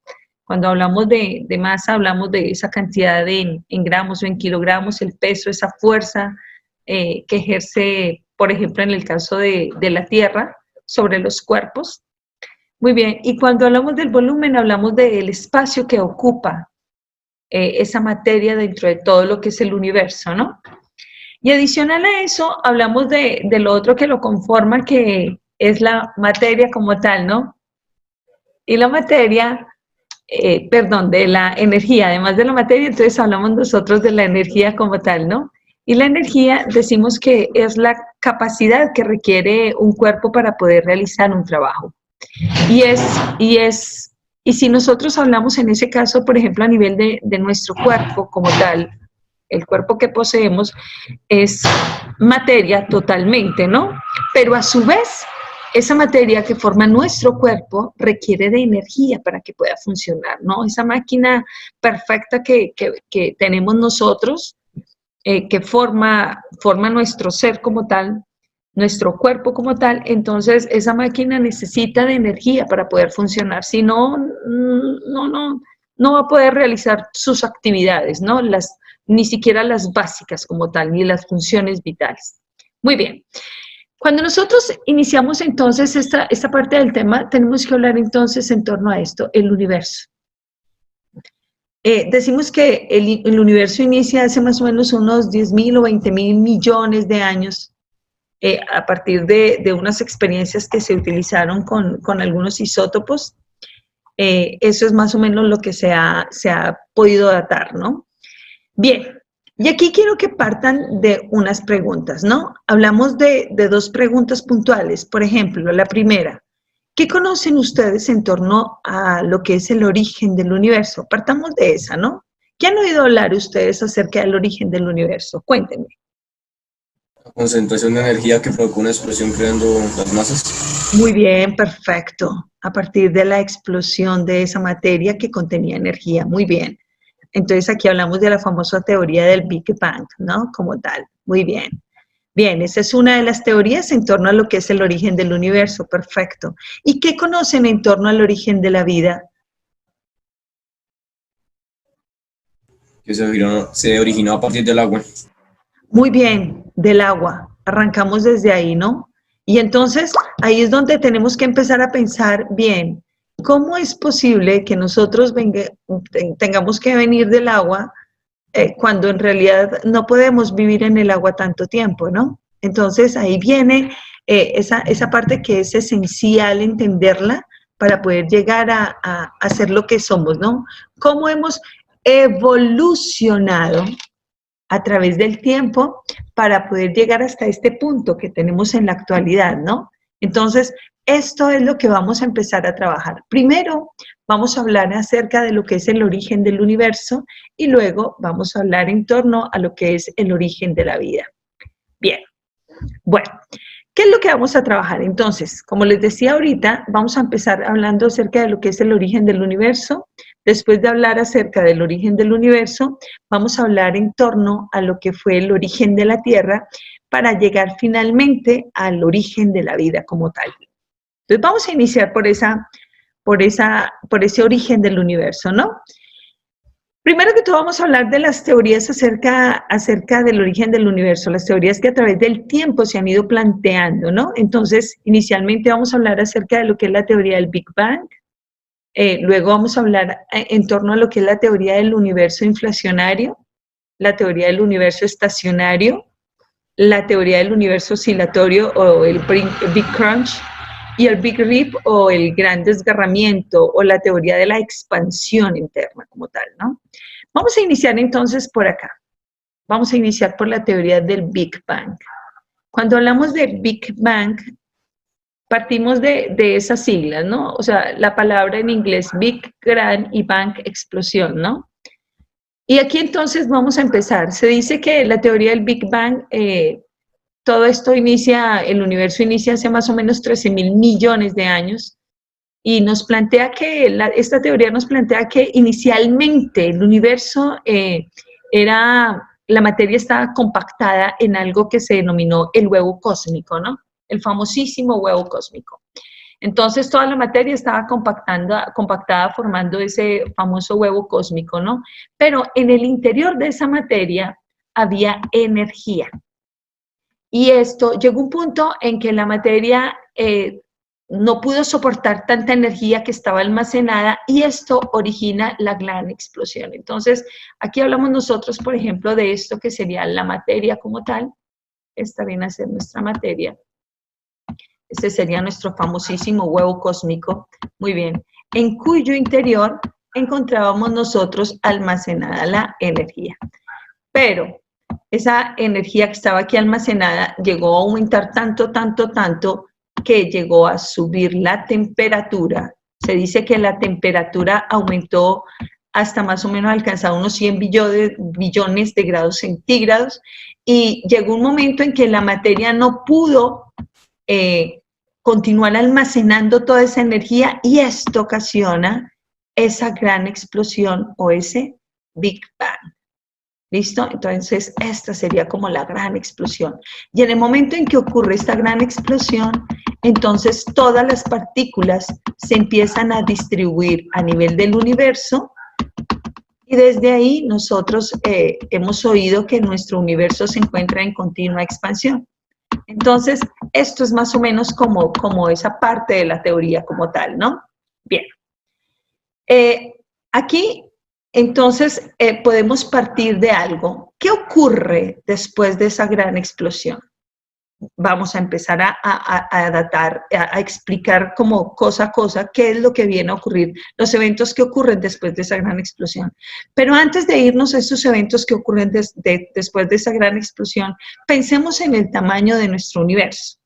Cuando hablamos de masa, hablamos de esa cantidad en gramos o en kilogramos, el peso, esa fuerza que ejerce, por ejemplo, en el caso de la Tierra, sobre los cuerpos. Muy bien, y cuando hablamos del volumen, hablamos del espacio que ocupa esa materia dentro de todo lo que es el universo, ¿no? Y adicional a eso, hablamos de lo otro que lo conforma, que es la materia como tal, ¿no? Y la materia, de la energía, además de la materia, entonces hablamos nosotros de la energía como tal, ¿no? Y la energía decimos que es la capacidad que requiere un cuerpo para poder realizar un trabajo. Y si nosotros hablamos en ese caso, por ejemplo, a nivel de nuestro cuerpo como tal, el cuerpo que poseemos es materia totalmente, ¿no? Pero a su vez, esa materia que forma nuestro cuerpo requiere de energía para que pueda funcionar, ¿no? Esa máquina perfecta que tenemos nosotros, que forma nuestro ser como tal, nuestro cuerpo como tal, entonces esa máquina necesita de energía para poder funcionar, si no, no va a poder realizar sus actividades, ¿no? Ni siquiera las básicas como tal, ni las funciones vitales. Muy bien. Cuando nosotros iniciamos entonces esta parte del tema, tenemos que hablar entonces en torno a esto, el universo. Decimos que el universo inicia hace más o menos unos 10.000 o 20.000 millones de años, a partir de unas experiencias que se utilizaron con algunos isótopos. Eso es más o menos lo que se ha podido datar, ¿no? Bien, y aquí quiero que partan de unas preguntas, ¿no? Hablamos de dos preguntas puntuales. Por ejemplo, la primera, ¿qué conocen ustedes en torno a lo que es el origen del universo? Partamos de esa, ¿no? ¿Qué han oído hablar ustedes acerca del origen del universo? Cuéntenme. La concentración de energía que provocó una explosión creando las masas. Muy bien, perfecto. A partir de la explosión de esa materia que contenía energía. Muy bien. Entonces aquí hablamos de la famosa teoría del Big Bang, ¿no? Como tal. Muy bien. Bien, esa es una de las teorías en torno a lo que es el origen del universo. Perfecto. ¿Y qué conocen en torno al origen de la vida? Que se originó a partir del agua. Muy bien, del agua. Arrancamos desde ahí, ¿no? Y entonces ahí es donde tenemos que empezar a pensar bien, ¿cómo es posible que nosotros tengamos que venir del agua cuando en realidad no podemos vivir en el agua tanto tiempo, ¿no? Entonces ahí viene esa parte que es esencial entenderla para poder llegar a ser lo que somos, ¿no? ¿Cómo hemos evolucionado a través del tiempo para poder llegar hasta este punto que tenemos en la actualidad, ¿no? Entonces, esto es lo que vamos a empezar a trabajar. Primero, vamos a hablar acerca de lo que es el origen del universo y luego vamos a hablar en torno a lo que es el origen de la vida. Bien, bueno, ¿qué es lo que vamos a trabajar? Entonces, como les decía ahorita, vamos a empezar hablando acerca de lo que es el origen del universo. Después de hablar acerca del origen del universo, vamos a hablar en torno a lo que fue el origen de la Tierra para llegar finalmente al origen de la vida como tal. Entonces, vamos a iniciar por ese origen del universo, ¿no? Primero que todo vamos a hablar de las teorías acerca del origen del universo, las teorías que a través del tiempo se han ido planteando, ¿no? Entonces, inicialmente vamos a hablar acerca de lo que es la teoría del Big Bang, luego vamos a hablar en torno a lo que es la teoría del universo inflacionario, la teoría del universo estacionario, la teoría del universo oscilatorio o el Big Crunch, y el Big Rip o el gran desgarramiento o la teoría de la expansión interna como tal, ¿no? Vamos a iniciar entonces por acá. Vamos a iniciar por la teoría del Big Bang. Cuando hablamos de Big Bang, partimos de esas siglas, ¿no? O sea, la palabra en inglés Big, gran y Bang, explosión, ¿no? Y aquí entonces vamos a empezar. Se dice que la teoría del Big Bang todo esto el universo inicia hace más o menos 13.000 millones de años y nos plantea esta teoría nos plantea que inicialmente el universo la materia estaba compactada en algo que se denominó el huevo cósmico, ¿no? El famosísimo huevo cósmico. Entonces toda la materia estaba compactada formando ese famoso huevo cósmico, ¿no? Pero en el interior de esa materia había energía. Y esto llegó a un punto en que la materia no pudo soportar tanta energía que estaba almacenada y esto origina la gran explosión. Entonces, aquí hablamos nosotros, por ejemplo, de esto que sería la materia como tal. Esta viene a ser nuestra materia. Este sería nuestro famosísimo huevo cósmico. Muy bien. En cuyo interior encontrábamos nosotros almacenada la energía. Pero esa energía que estaba aquí almacenada llegó a aumentar tanto, que llegó a subir la temperatura. Se dice que la temperatura aumentó hasta más o menos alcanzar unos 100 billones de grados centígrados y llegó un momento en que la materia no pudo continuar almacenando toda esa energía y esto ocasiona esa gran explosión o ese Big Bang. ¿Listo? Entonces, esta sería como la gran explosión. Y en el momento en que ocurre esta gran explosión, entonces todas las partículas se empiezan a distribuir a nivel del universo y desde ahí nosotros hemos oído que nuestro universo se encuentra en continua expansión. Entonces, esto es más o menos como esa parte de la teoría como tal, ¿no? Bien. Aquí entonces, podemos partir de algo. ¿Qué ocurre después de esa gran explosión? Vamos a empezar a explicar como cosa a cosa qué es lo que viene a ocurrir, los eventos que ocurren después de esa gran explosión. Pero antes de irnos a esos eventos que ocurren después de esa gran explosión, pensemos en el tamaño de nuestro universo.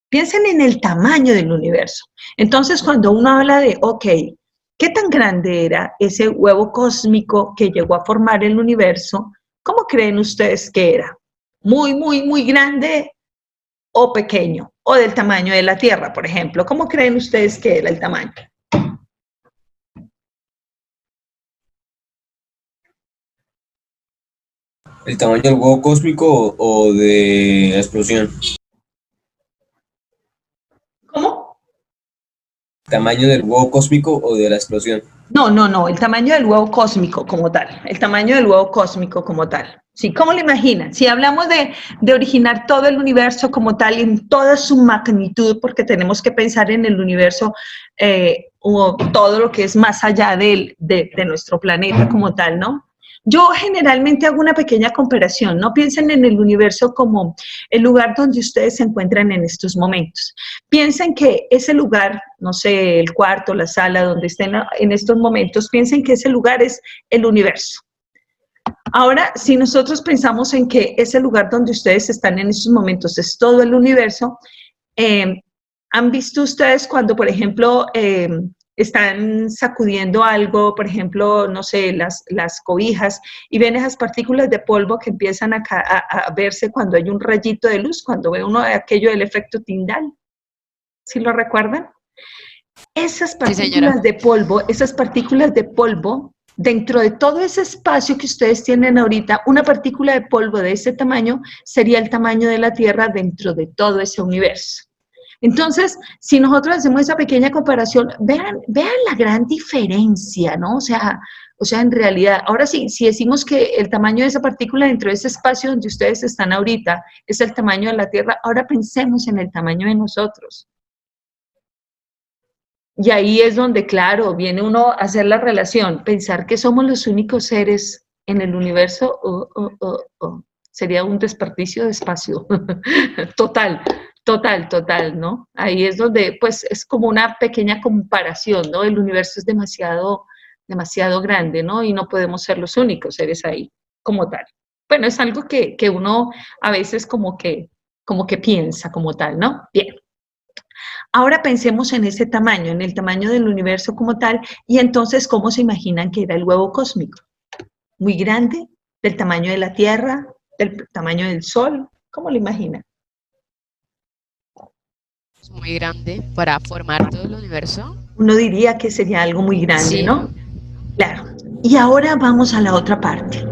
Piensen en el tamaño del universo. Entonces, cuando uno habla de, ok, ¿qué tan grande era ese huevo cósmico que llegó a formar el universo? ¿Cómo creen ustedes que era? ¿Muy, muy, muy grande o pequeño? O del tamaño de la Tierra, por ejemplo. ¿Cómo creen ustedes que era el tamaño? ¿El tamaño del huevo cósmico o de la explosión? ¿Cómo? ¿Tamaño del huevo cósmico o de la explosión? No, el tamaño del huevo cósmico como tal, el tamaño del huevo cósmico como tal. Sí, ¿cómo lo imaginan? Si hablamos de originar todo el universo como tal en toda su magnitud, porque tenemos que pensar en el universo o todo lo que es más allá de nuestro planeta como tal, ¿no? Yo generalmente hago una pequeña comparación, no piensen en el universo como el lugar donde ustedes se encuentran en estos momentos. Piensen que ese lugar, no sé, el cuarto, la sala, donde estén en estos momentos, piensen que ese lugar es el universo. Ahora, si nosotros pensamos en que ese lugar donde ustedes están en estos momentos es todo el universo, ¿han visto ustedes cuando, por ejemplo, están sacudiendo algo, por ejemplo, no sé, las cobijas, y ven esas partículas de polvo que empiezan a verse cuando hay un rayito de luz, cuando ve uno aquello del efecto Tyndall? ¿Sí lo recuerdan? Esas Sí, señora. esas partículas de polvo, dentro de todo ese espacio que ustedes tienen ahorita, una partícula de polvo de ese tamaño sería el tamaño de la Tierra dentro de todo ese universo. Entonces, si nosotros hacemos esa pequeña comparación, vean la gran diferencia, ¿no? O sea, en realidad, ahora sí, si decimos que el tamaño de esa partícula dentro de ese espacio donde ustedes están ahorita es el tamaño de la Tierra, ahora pensemos en el tamaño de nosotros. Y ahí es donde, claro, viene uno a hacer la relación, pensar que somos los únicos seres en el universo, sería un desperdicio de espacio. Total, total, ¿no? Ahí es donde, pues, es como una pequeña comparación, ¿no? El universo es demasiado grande, ¿no? Y no podemos ser los únicos seres ahí, como tal. Bueno, es algo que uno a veces como que piensa como tal, ¿no? Bien. Ahora pensemos en ese tamaño, en el tamaño del universo como tal, y entonces, ¿cómo se imaginan que era el huevo cósmico? ¿Muy grande? ¿Del tamaño de la Tierra? ¿Del tamaño del Sol? ¿Cómo lo imaginan? Es muy grande para formar todo el universo. Uno diría que sería algo muy grande, Sí, ¿no? Claro. Y ahora vamos a la otra parte.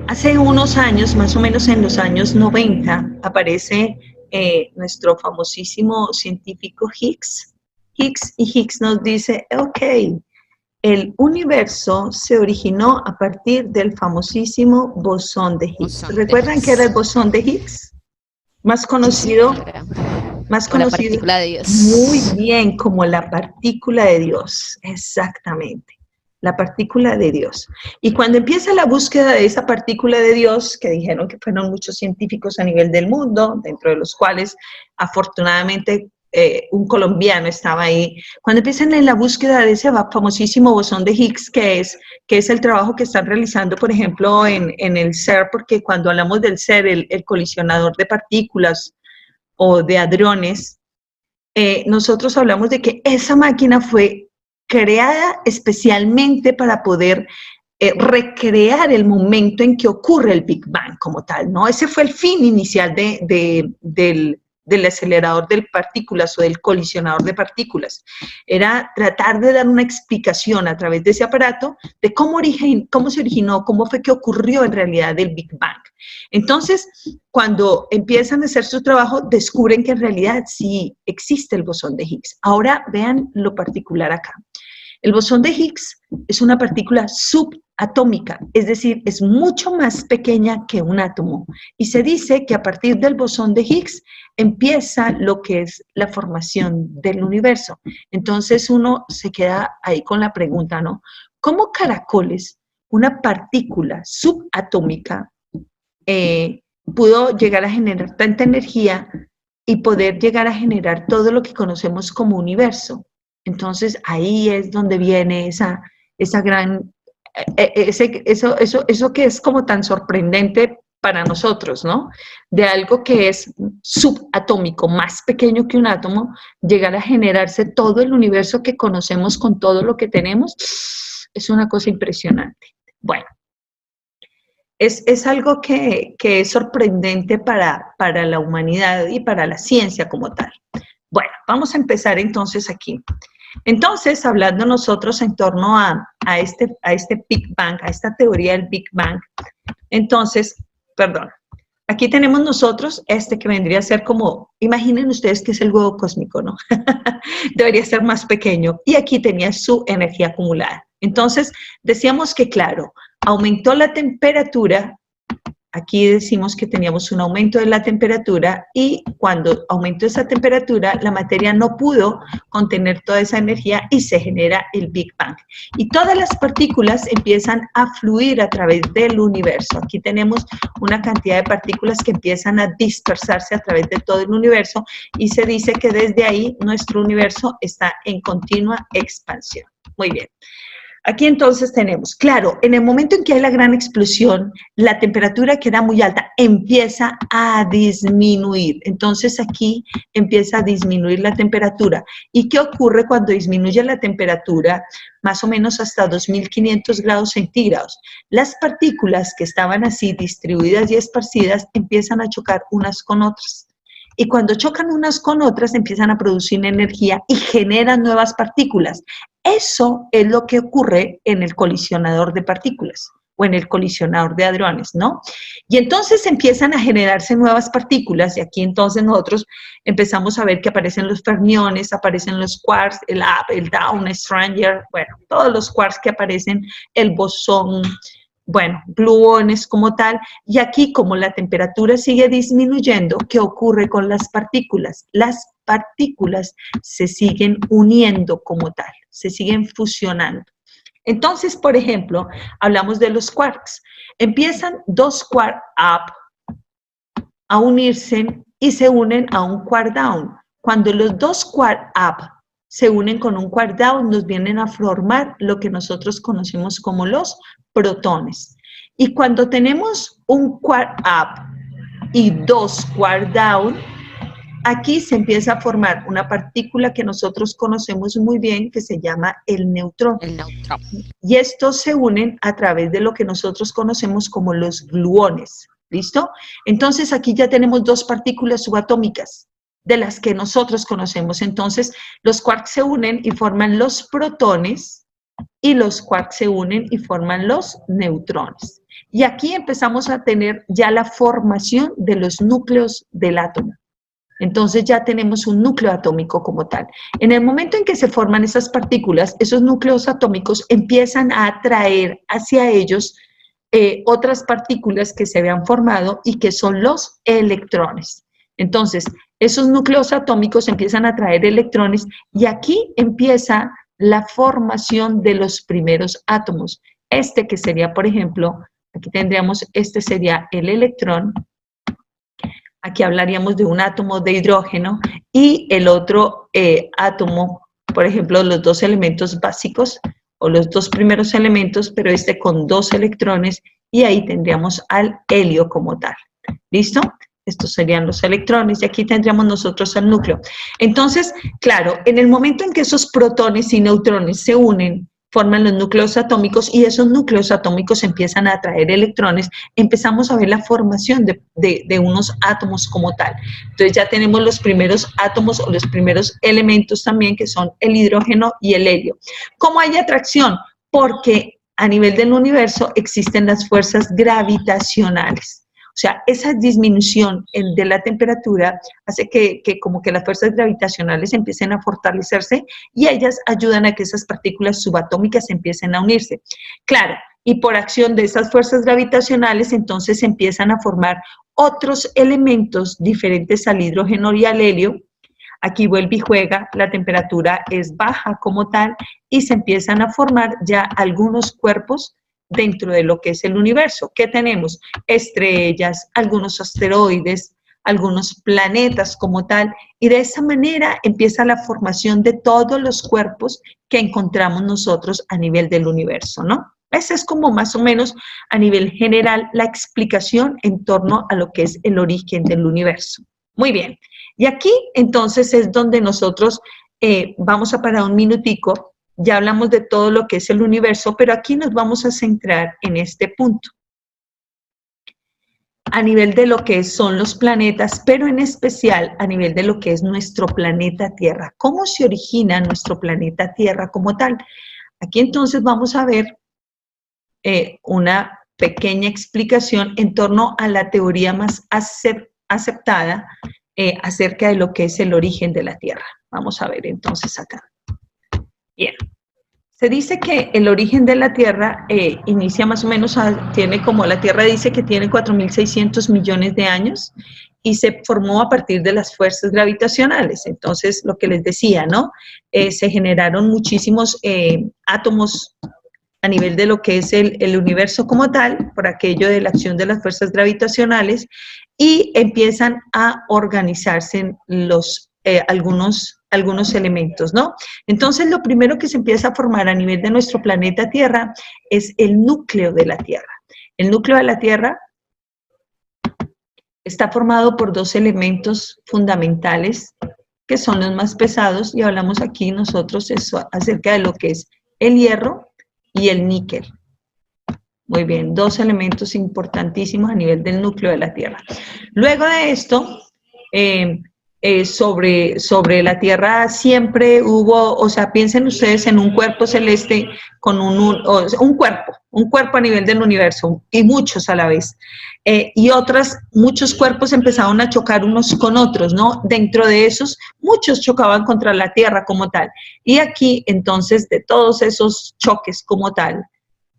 Hace unos años, más o menos en los años 90, aparece nuestro famosísimo científico Higgs. Higgs nos dice, ok, el universo se originó a partir del famosísimo bosón de Higgs. bosón de ¿Recuerdan qué era el Higgs. bosón de Higgs? Más Sí, conocido, señora. más Como la conocido, partícula de muy Dios. bien, como la partícula de Dios, exactamente, la partícula de Dios. Y cuando empieza la búsqueda de esa partícula de Dios, que dijeron que fueron muchos científicos a nivel del mundo, dentro de los cuales afortunadamente un colombiano estaba ahí, cuando empiezan en la búsqueda de ese famosísimo bosón de Higgs, que es el trabajo que están realizando, por ejemplo, en el CERN, porque cuando hablamos del CERN, el colisionador de partículas, o de hadrones, nosotros hablamos de que esa máquina fue creada especialmente para poder recrear el momento en que ocurre el Big Bang como tal, ¿no? Ese fue el fin inicial del acelerador de partículas o del colisionador de partículas. Era tratar de dar una explicación a través de ese aparato de cómo se originó, cómo fue que ocurrió en realidad el Big Bang. Entonces, cuando empiezan a hacer su trabajo, descubren que en realidad sí existe el bosón de Higgs. Ahora vean lo particular acá. El bosón de Higgs es una partícula subatómica, es decir, es mucho más pequeña que un átomo. Y se dice que a partir del bosón de Higgs empieza lo que es la formación del universo. Entonces uno se queda ahí con la pregunta, ¿no? ¿Cómo caracoles una partícula subatómica pudo llegar a generar tanta energía y poder llegar a generar todo lo que conocemos como universo? Entonces ahí es donde viene esa gran, eso que es como tan sorprendente para nosotros, ¿no? De algo que es subatómico, más pequeño que un átomo, llegar a generarse todo el universo que conocemos con todo lo que tenemos, es una cosa impresionante. Bueno, es algo que es sorprendente para la humanidad y para la ciencia como tal. Bueno, vamos a empezar entonces aquí. Entonces, hablando nosotros en torno a este Big Bang, a esta teoría del Big Bang, entonces, perdón. Aquí tenemos nosotros este que vendría a ser como, imaginen ustedes que es el huevo cósmico, ¿no? Debería ser más pequeño. Y aquí tenía su energía acumulada. Entonces, decíamos que, claro, aumentó la temperatura. Aquí decimos que teníamos un aumento de la temperatura y cuando aumentó esa temperatura, la materia no pudo contener toda esa energía y se genera el Big Bang. Y todas las partículas empiezan a fluir a través del universo. Aquí tenemos una cantidad de partículas que empiezan a dispersarse a través de todo el universo y se dice que desde ahí nuestro universo está en continua expansión. Muy bien. Aquí entonces tenemos, claro, en el momento en que hay la gran explosión, la temperatura que era muy alta empieza a disminuir. Entonces aquí empieza a disminuir la temperatura. ¿Y qué ocurre cuando disminuye la temperatura? Más o menos hasta 2500 grados centígrados. Las partículas que estaban así distribuidas y esparcidas empiezan a chocar unas con otras. Y cuando chocan unas con otras, empiezan a producir energía y generan nuevas partículas. Eso es lo que ocurre en el colisionador de partículas o en el colisionador de hadrones, ¿no? Y entonces empiezan a generarse nuevas partículas y aquí entonces nosotros empezamos a ver que aparecen los fermiones, aparecen los quarks, el up, el down, stranger, bueno, todos los quarks que aparecen, el bosón, bueno, gluones como tal, y aquí como la temperatura sigue disminuyendo, ¿qué ocurre con las partículas? Las partículas se siguen uniendo como tal, se siguen fusionando. Entonces, por ejemplo, hablamos de los quarks. Empiezan dos quark up a unirse y se unen a un quark down. Cuando los dos quark up se unen con un quark down, nos vienen a formar lo que nosotros conocemos como los protones. Y cuando tenemos un quark up y dos quark down, aquí se empieza a formar una partícula que nosotros conocemos muy bien, que se llama el neutrón. El neutrón. Y estos se unen a través de lo que nosotros conocemos como los gluones. ¿Listo? Entonces aquí ya tenemos dos partículas subatómicas de las que nosotros conocemos. Entonces los quarks se unen y forman los protones y los quarks se unen y forman los neutrones. Y aquí empezamos a tener ya la formación de los núcleos del átomo. Entonces ya tenemos un núcleo atómico como tal. En el momento en que se forman esas partículas, esos núcleos atómicos empiezan a atraer hacia ellos otras partículas que se habían formado y que son los electrones. Entonces, esos núcleos atómicos empiezan a atraer electrones y aquí empieza la formación de los primeros átomos. Este que sería, por ejemplo, aquí tendríamos, este sería el electrón. Aquí hablaríamos de un átomo de hidrógeno y el otro átomo, por ejemplo, los dos elementos básicos o los dos primeros elementos, pero este con dos electrones y ahí tendríamos al helio como tal. ¿Listo? Estos serían los electrones y aquí tendríamos nosotros al núcleo. Entonces, claro, en el momento en que esos protones y neutrones se unen, forman los núcleos atómicos y esos núcleos atómicos empiezan a atraer electrones, empezamos a ver la formación de unos átomos como tal. Entonces ya tenemos los primeros átomos o los primeros elementos también que son el hidrógeno y el helio. ¿Cómo hay atracción? Porque a nivel del universo existen las fuerzas gravitacionales. O sea, esa disminución de la temperatura hace que como que las fuerzas gravitacionales empiecen a fortalecerse y ellas ayudan a que esas partículas subatómicas empiecen a unirse. Claro, y por acción de esas fuerzas gravitacionales entonces empiezan a formar otros elementos diferentes al hidrógeno y al helio. Aquí vuelve y juega, la temperatura es baja como tal y se empiezan a formar ya algunos cuerpos dentro de lo que es el universo. ¿Qué tenemos? Estrellas, algunos asteroides, algunos planetas como tal, y de esa manera empieza la formación de todos los cuerpos que encontramos nosotros a nivel del universo, ¿no? Esa es como más o menos a nivel general la explicación en torno a lo que es el origen del universo. Muy bien, y aquí entonces es donde nosotros vamos a parar un minutico. Ya hablamos de todo lo que es el universo, pero aquí nos vamos a centrar en este punto. A nivel de lo que son los planetas, pero en especial a nivel de lo que es nuestro planeta Tierra. ¿Cómo se origina nuestro planeta Tierra como tal? Aquí entonces vamos a ver una pequeña explicación en torno a la teoría más aceptada acerca de lo que es el origen de la Tierra. Vamos a ver entonces acá. Bien. Se dice que el origen de la Tierra inicia más o menos, tiene como la Tierra dice que tiene 4.600 millones de años y se formó a partir de las fuerzas gravitacionales. Entonces, lo que les decía, ¿no? Se generaron muchísimos átomos a nivel de lo que es el universo como tal, por aquello de la acción de las fuerzas gravitacionales, y empiezan a organizarse los algunos elementos, ¿no? Entonces, lo primero que se empieza a formar a nivel de nuestro planeta Tierra es el núcleo de la Tierra. El núcleo de la Tierra está formado por dos elementos fundamentales que son los más pesados, y hablamos aquí nosotros acerca de lo que es el hierro y el níquel. Muy bien, dos elementos importantísimos a nivel del núcleo de la Tierra. Luego de esto, sobre la Tierra siempre hubo, o sea, piensen ustedes en un cuerpo celeste con un cuerpo a nivel del universo, y muchos a la vez. Y muchos cuerpos empezaron a chocar unos con otros, ¿no? Dentro de esos, muchos chocaban contra la Tierra como tal. Y aquí, entonces, de todos esos choques como tal,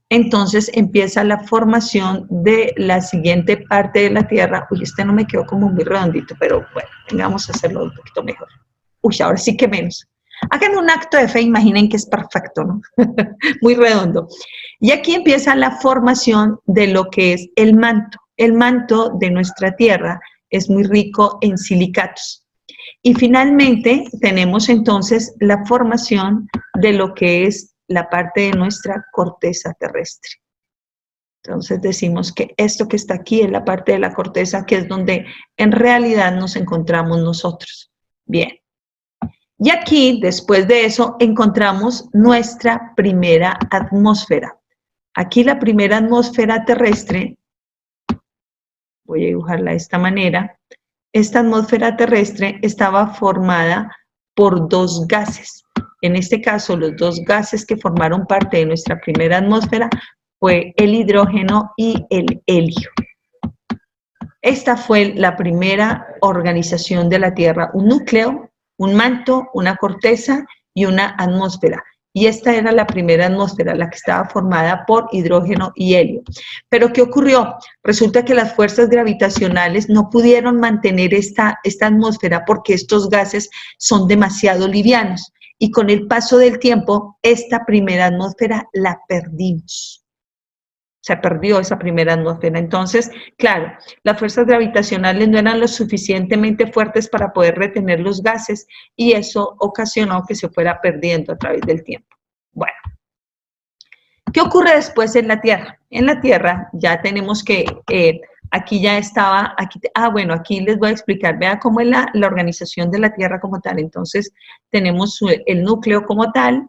entonces empieza la formación de la siguiente parte de la Tierra. Uy, este no me quedó como muy redondito, pero bueno, vamos a hacerlo un poquito mejor. Uy, ahora sí que menos. Hagan un acto de fe, imaginen que es perfecto, ¿no? Muy redondo. Y aquí empieza la formación de lo que es el manto. El manto de nuestra Tierra es muy rico en silicatos. Y finalmente tenemos entonces la formación de lo que es la parte de nuestra corteza terrestre. Entonces decimos que esto que está aquí es la parte de la corteza, que es donde en realidad nos encontramos nosotros. Bien. Y aquí, después de eso, encontramos nuestra primera atmósfera. Aquí la primera atmósfera terrestre, voy a dibujarla de esta manera. Esta atmósfera terrestre estaba formada por dos gases. En este caso, los dos gases que formaron parte de nuestra primera atmósfera fue el hidrógeno y el helio. Esta fue la primera organización de la Tierra, un núcleo, un manto, una corteza y una atmósfera. Y esta era la primera atmósfera, la que estaba formada por hidrógeno y helio. Pero ¿qué ocurrió? Resulta que las fuerzas gravitacionales no pudieron mantener esta atmósfera porque estos gases son demasiado livianos. Y con el paso del tiempo, esta primera atmósfera la perdimos. Se perdió esa primera atmósfera. Entonces, claro, las fuerzas gravitacionales no eran lo suficientemente fuertes para poder retener los gases, y eso ocasionó que se fuera perdiendo a través del tiempo. Bueno, ¿qué ocurre después en la Tierra? En la Tierra ya tenemos que, aquí ya estaba, bueno, aquí les voy a explicar, vean cómo es la organización de la Tierra como tal. Entonces, tenemos el núcleo como tal,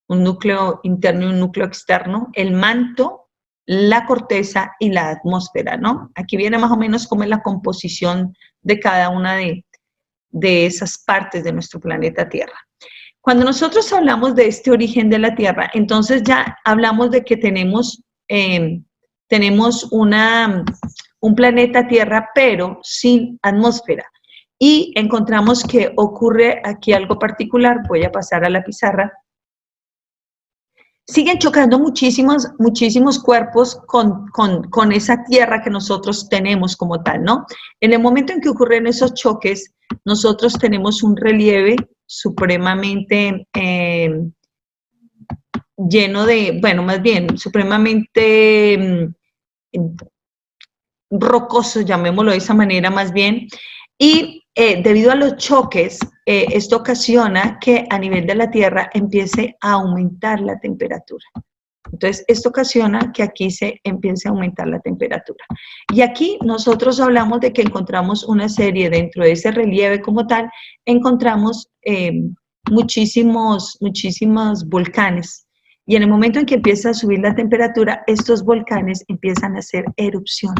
un núcleo interno y un núcleo externo, el manto, la corteza y la atmósfera, ¿no? Aquí viene más o menos cómo es la composición de cada una de esas partes de nuestro planeta Tierra. Cuando nosotros hablamos de este origen de la Tierra, entonces ya hablamos de que tenemos un planeta Tierra, pero sin atmósfera. Y encontramos que ocurre aquí algo particular. Voy a pasar a la pizarra. Siguen chocando muchísimos cuerpos con esa Tierra que nosotros tenemos como tal, ¿no? En el momento en que ocurren esos choques, nosotros tenemos un relieve supremamente lleno de, bueno, más bien, supremamente rocoso, llamémoslo de esa manera más bien, y debido a los choques, esto ocasiona que a nivel de la Tierra empiece a aumentar la temperatura. Entonces, esto ocasiona que aquí se empiece a aumentar la temperatura. Y aquí nosotros hablamos de que encontramos una serie, dentro de ese relieve como tal, encontramos muchísimos volcanes. Y en el momento en que empieza a subir la temperatura, estos volcanes empiezan a hacer erupción.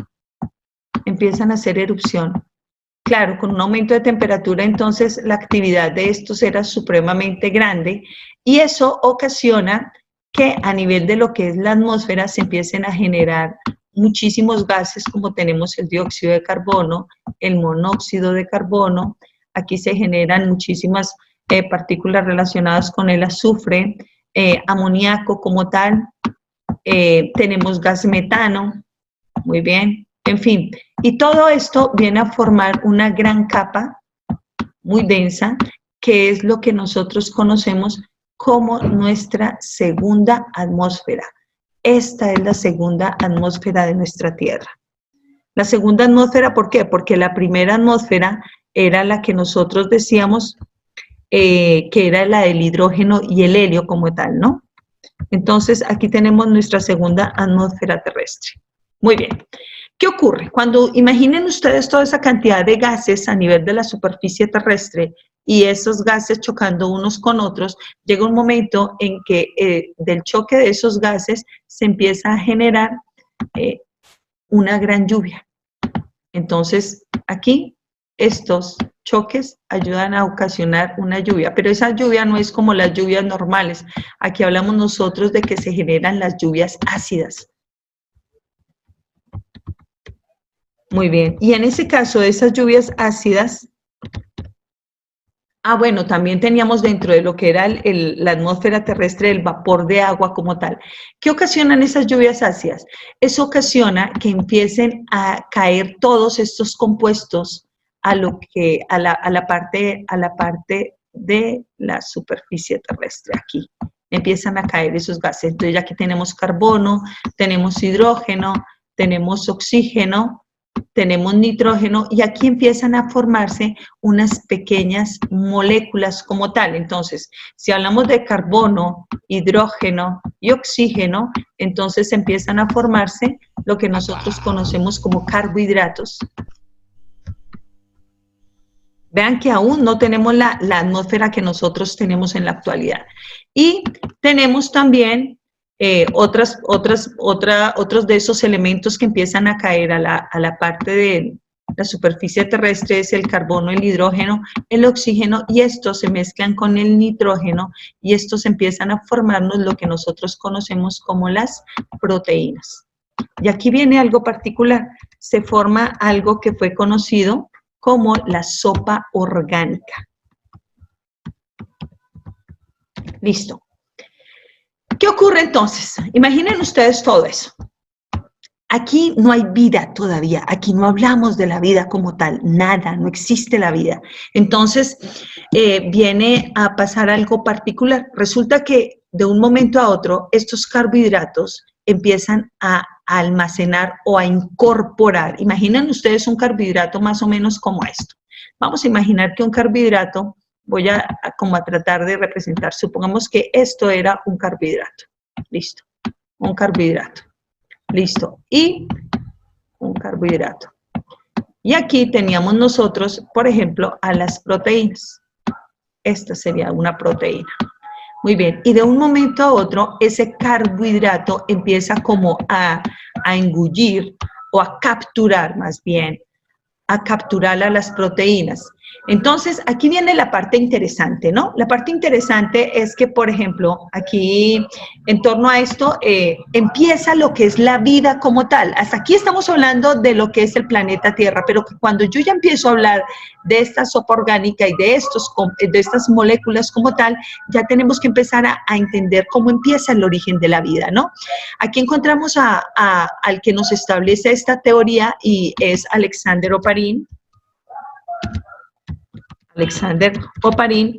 Claro, con un aumento de temperatura, entonces la actividad de estos era supremamente grande, y eso ocasiona que a nivel de lo que es la atmósfera se empiecen a generar muchísimos gases, como tenemos el dióxido de carbono, el monóxido de carbono. Aquí se generan muchísimas partículas relacionadas con el azufre, amoníaco como tal. Tenemos gas metano, muy bien, en fin. Y todo esto viene a formar una gran capa muy densa, que es lo que nosotros conocemos como nuestra segunda atmósfera. Esta es la segunda atmósfera de nuestra Tierra. La segunda atmósfera, ¿por qué? Porque la primera atmósfera era la que nosotros decíamos que era la del hidrógeno y el helio como tal, ¿no? Entonces, aquí tenemos nuestra segunda atmósfera terrestre. Muy bien. ¿Qué ocurre? Cuando imaginen ustedes toda esa cantidad de gases a nivel de la superficie terrestre y esos gases chocando unos con otros, llega un momento en que del choque de esos gases se empieza a generar una gran lluvia. Entonces, aquí estos choques ayudan a ocasionar una lluvia, pero esa lluvia no es como las lluvias normales. Aquí hablamos nosotros de que se generan las lluvias ácidas. Muy bien, y en ese caso de esas lluvias ácidas, bueno, también teníamos dentro de lo que era la atmósfera terrestre el vapor de agua como tal. ¿Qué ocasionan esas lluvias ácidas? Eso ocasiona que empiecen a caer todos estos compuestos a la parte de la superficie terrestre. Aquí empiezan a caer esos gases. Entonces ya aquí tenemos carbono, tenemos hidrógeno, tenemos oxígeno, tenemos nitrógeno y aquí empiezan a formarse unas pequeñas moléculas como tal. Entonces, si hablamos de carbono, hidrógeno y oxígeno, entonces empiezan a formarse lo que nosotros conocemos como carbohidratos. Vean que aún no tenemos la atmósfera que nosotros tenemos en la actualidad. Y tenemos también otros de esos elementos que empiezan a caer a la parte de la superficie terrestre, es el carbono, el hidrógeno, el oxígeno, y estos se mezclan con el nitrógeno y estos empiezan a formarnos lo que nosotros conocemos como las proteínas. Y aquí viene algo particular, se forma algo que fue conocido como la sopa orgánica. Listo. ¿Qué ocurre entonces? Imaginen ustedes todo eso. Aquí no hay vida todavía, aquí no hablamos de la vida como tal, nada, no existe la vida. Entonces, viene a pasar algo particular. Resulta que de un momento a otro, estos carbohidratos empiezan a almacenar o a incorporar. Imaginen ustedes un carbohidrato más o menos como esto. Vamos a imaginar que un carbohidrato, voy a tratar de representar, supongamos que esto era un carbohidrato. Listo, un carbohidrato. Listo, y un carbohidrato. Y aquí teníamos nosotros, por ejemplo, a las proteínas. Esta sería una proteína. Muy bien, y de un momento a otro, ese carbohidrato empieza como a engullir o a capturar más bien, a capturar a las proteínas. Entonces, aquí viene la parte interesante, ¿no? La parte interesante es que, por ejemplo, aquí, en torno a esto, empieza lo que es la vida como tal. Hasta aquí estamos hablando de lo que es el planeta Tierra, pero cuando yo ya empiezo a hablar de esta sopa orgánica y de estas moléculas como tal, ya tenemos que empezar a entender cómo empieza el origen de la vida, ¿no? Aquí encontramos al que nos establece esta teoría y es Alexander Oparin.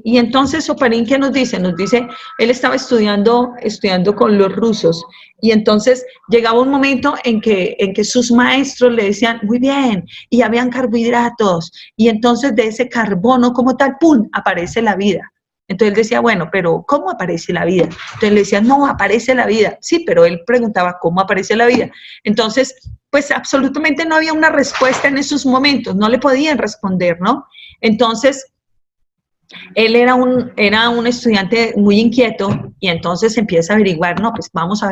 Y entonces Oparin, ¿qué nos dice? Nos dice, él estaba estudiando con los rusos, y entonces llegaba un momento en que sus maestros le decían, muy bien, y habían carbohidratos, y entonces de ese carbono como tal, ¡pum!, aparece la vida. Entonces él decía, bueno, pero ¿cómo aparece la vida? Entonces le decían, no, aparece la vida. Sí, pero él preguntaba, ¿cómo aparece la vida? Entonces, pues absolutamente no había una respuesta en esos momentos, no le podían responder, ¿no? Entonces, él era un estudiante muy inquieto y entonces empieza a averiguar, no, pues vamos a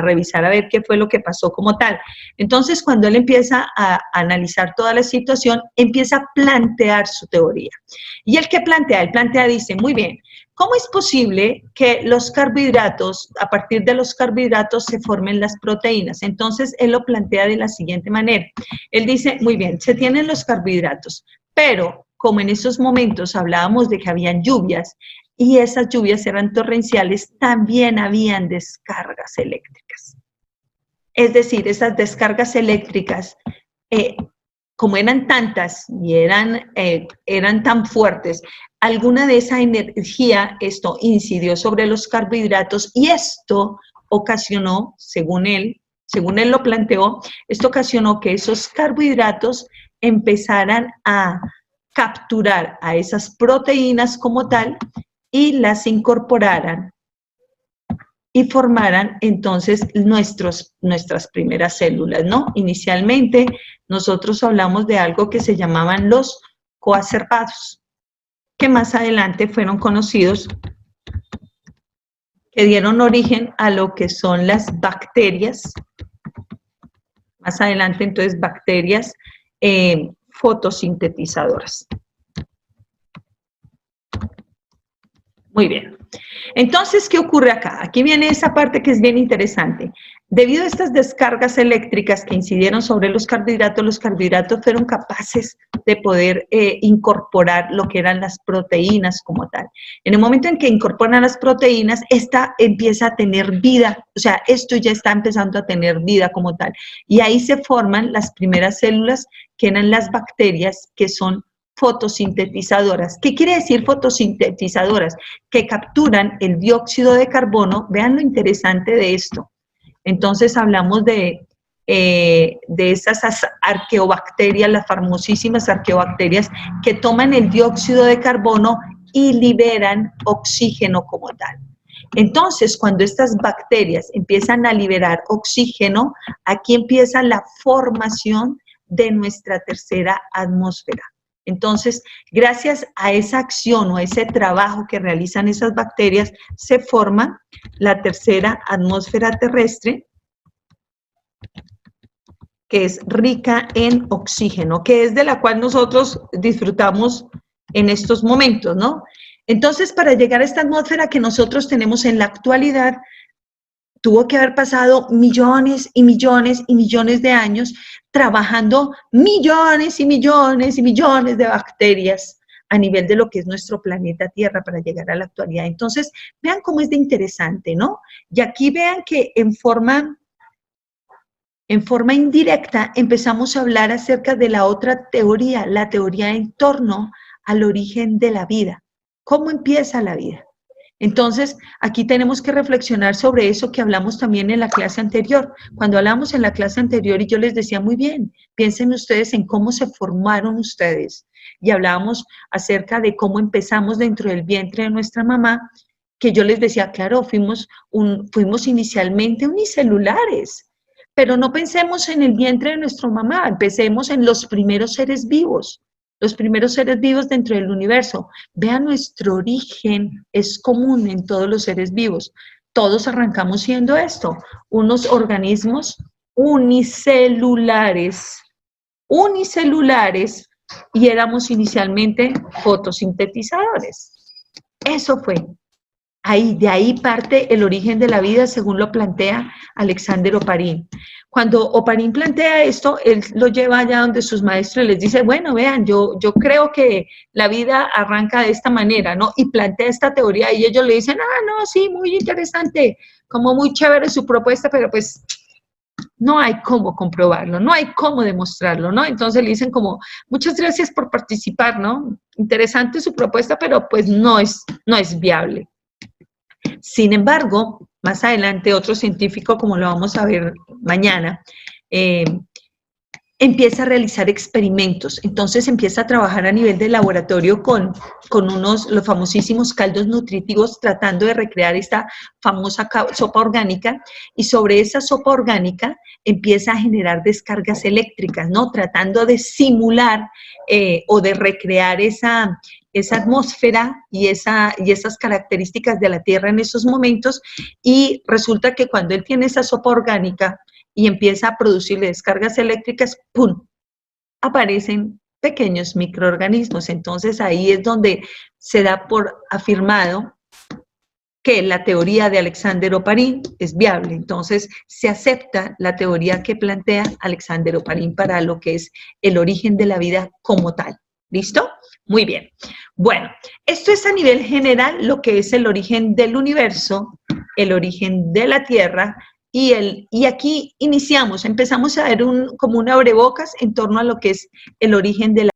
revisar a ver qué fue lo que pasó como tal. Entonces, cuando él empieza a analizar toda la situación, empieza a plantear su teoría. Y él que plantea, dice, muy bien, ¿Cómo es posible que los carbohidratos, a partir de los carbohidratos, se formen las proteínas? Entonces, él lo plantea de la siguiente manera. Él dice, muy bien, se tienen los carbohidratos, pero como en esos momentos hablábamos de que habían lluvias y esas lluvias eran torrenciales, también habían descargas eléctricas. Es decir, esas descargas eléctricas, como eran tantas y eran tan fuertes, alguna de esa energía, esto incidió sobre los carbohidratos y esto ocasionó, según él lo planteó, esto ocasionó que esos carbohidratos empezaran a capturar a esas proteínas como tal y las incorporaran y formaran entonces nuestras primeras células, ¿no? Inicialmente nosotros hablamos de algo que se llamaban los coacervados, que más adelante fueron conocidos, que dieron origen a lo que son las bacterias, más adelante entonces bacterias fotosintetizadoras. Muy bien. Entonces, ¿qué ocurre acá? Aquí viene esa parte que es bien interesante. Debido a estas descargas eléctricas que incidieron sobre los carbohidratos fueron capaces de poder incorporar lo que eran las proteínas como tal. En el momento en que incorporan las proteínas, esta empieza a tener vida, o sea, esto ya está empezando a tener vida como tal. Y ahí se forman las primeras células que eran las bacterias, que son fotosintetizadoras. ¿Qué quiere decir fotosintetizadoras? Que capturan el dióxido de carbono. Vean lo interesante de esto. Entonces hablamos de esas arqueobacterias, las famosísimas arqueobacterias que toman el dióxido de carbono y liberan oxígeno como tal. Entonces, cuando estas bacterias empiezan a liberar oxígeno, aquí empieza la formación de nuestra tercera atmósfera. Entonces, gracias a esa acción o a ese trabajo que realizan esas bacterias, se forma la tercera atmósfera terrestre, que es rica en oxígeno, que es de la cual nosotros disfrutamos en estos momentos, ¿no? Entonces, para llegar a esta atmósfera que nosotros tenemos en la actualidad, tuvo que haber pasado millones y millones y millones de años trabajando millones y millones y millones de bacterias a nivel de lo que es nuestro planeta Tierra para llegar a la actualidad. Entonces, vean cómo es de interesante, ¿no? Y aquí vean que en forma indirecta empezamos a hablar acerca de la otra teoría, la teoría en torno al origen de la vida. ¿Cómo empieza la vida? Entonces, aquí tenemos que reflexionar sobre eso que hablamos también en la clase anterior. Cuando hablamos en la clase anterior y yo les decía, muy bien, piensen ustedes en cómo se formaron ustedes. Y hablábamos acerca de cómo empezamos dentro del vientre de nuestra mamá, que yo les decía, claro, fuimos inicialmente unicelulares, pero no pensemos en el vientre de nuestra mamá, empecemos en los primeros seres vivos. Los primeros seres vivos dentro del universo. Vean, nuestro origen es común en todos los seres vivos. Todos arrancamos siendo esto, unos organismos unicelulares, y éramos inicialmente fotosintetizadores. Eso fue. De ahí parte el origen de la vida, según lo plantea Alexander Oparin. Cuando Oparin plantea esto, él lo lleva allá donde sus maestros y les dice, bueno, vean, yo creo que la vida arranca de esta manera, ¿no? Y plantea esta teoría y ellos le dicen, no, sí, muy interesante, como muy chévere su propuesta, pero pues no hay cómo comprobarlo, no hay cómo demostrarlo, ¿no? Entonces le dicen como, muchas gracias por participar, ¿no? Interesante su propuesta, pero pues no es viable. Sin embargo, más adelante otro científico, como lo vamos a ver mañana, empieza a realizar experimentos. Entonces empieza a trabajar a nivel de laboratorio con los famosísimos caldos nutritivos, tratando de recrear esta famosa sopa orgánica, y sobre esa sopa orgánica empieza a generar descargas eléctricas, ¿no? Tratando de simular o de recrear esa atmósfera y esas características de la Tierra en esos momentos, y resulta que cuando él tiene esa sopa orgánica y empieza a producirle descargas eléctricas, ¡pum!, aparecen pequeños microorganismos. Entonces ahí es donde se da por afirmado que la teoría de Alexander Oparin es viable. Entonces, se acepta la teoría que plantea Alexander Oparin para lo que es el origen de la vida como tal. ¿Listo? Muy bien. Bueno, esto es a nivel general lo que es el origen del universo, el origen de la Tierra, y aquí empezamos a ver como un abrebocas en torno a lo que es el origen de la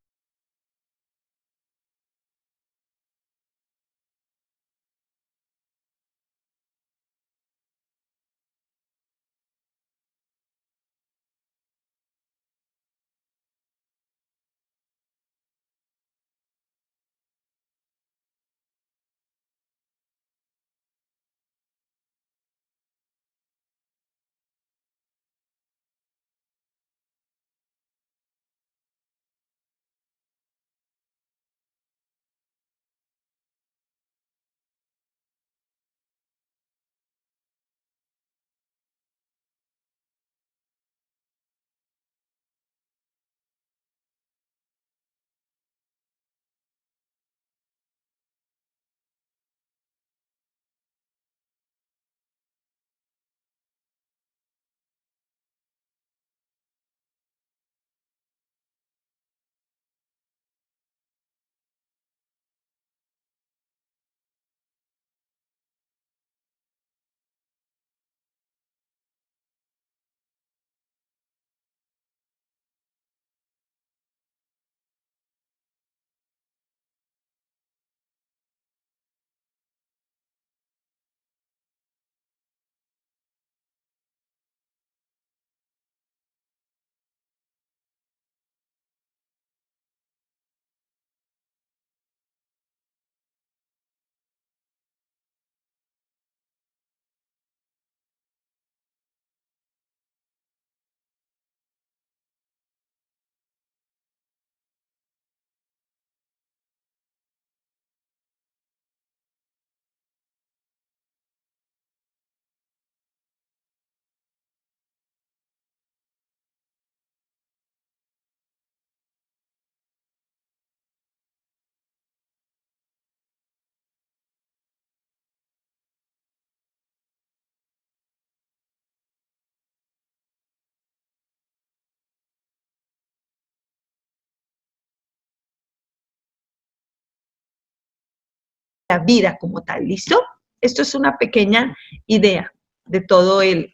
vida como tal, ¿listo? Esto es una pequeña idea de todo el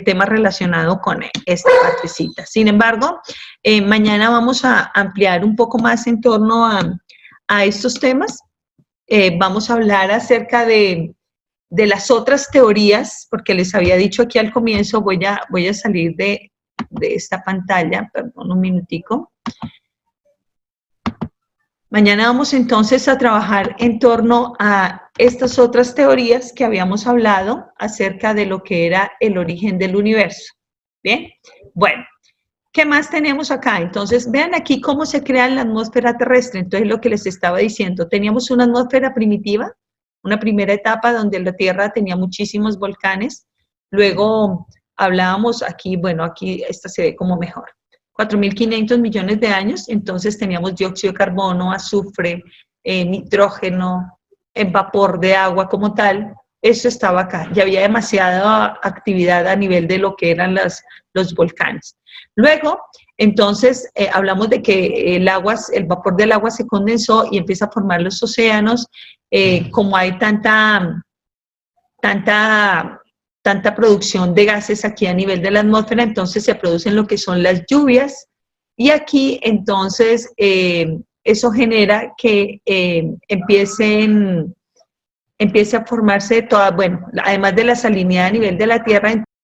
tema relacionado con esta partecita. Sin embargo, mañana vamos a ampliar un poco más en torno a estos temas. Vamos a hablar acerca de las otras teorías, porque les había dicho aquí al comienzo, voy a salir de esta pantalla, perdón, un minutico. Mañana vamos entonces a trabajar en torno a estas otras teorías que habíamos hablado acerca de lo que era el origen del universo. ¿Bien? Bueno, ¿qué más tenemos acá? Entonces, vean aquí cómo se crea la atmósfera terrestre. Entonces, lo que les estaba diciendo, teníamos una atmósfera primitiva, una primera etapa donde la Tierra tenía muchísimos volcanes. Luego hablábamos aquí, bueno, aquí esta se ve como mejor. 4.500 millones de años, entonces teníamos dióxido de carbono, azufre, nitrógeno, vapor de agua como tal. Eso estaba acá. Ya había demasiada actividad a nivel de lo que eran los volcanes. Luego, entonces, hablamos de que el vapor del agua se condensó y empieza a formar los océanos. Como hay tanta producción de gases aquí a nivel de la atmósfera, entonces se producen lo que son las lluvias, y aquí entonces eso genera que empiece a formarse toda, bueno, además de la salinidad a nivel de la Tierra,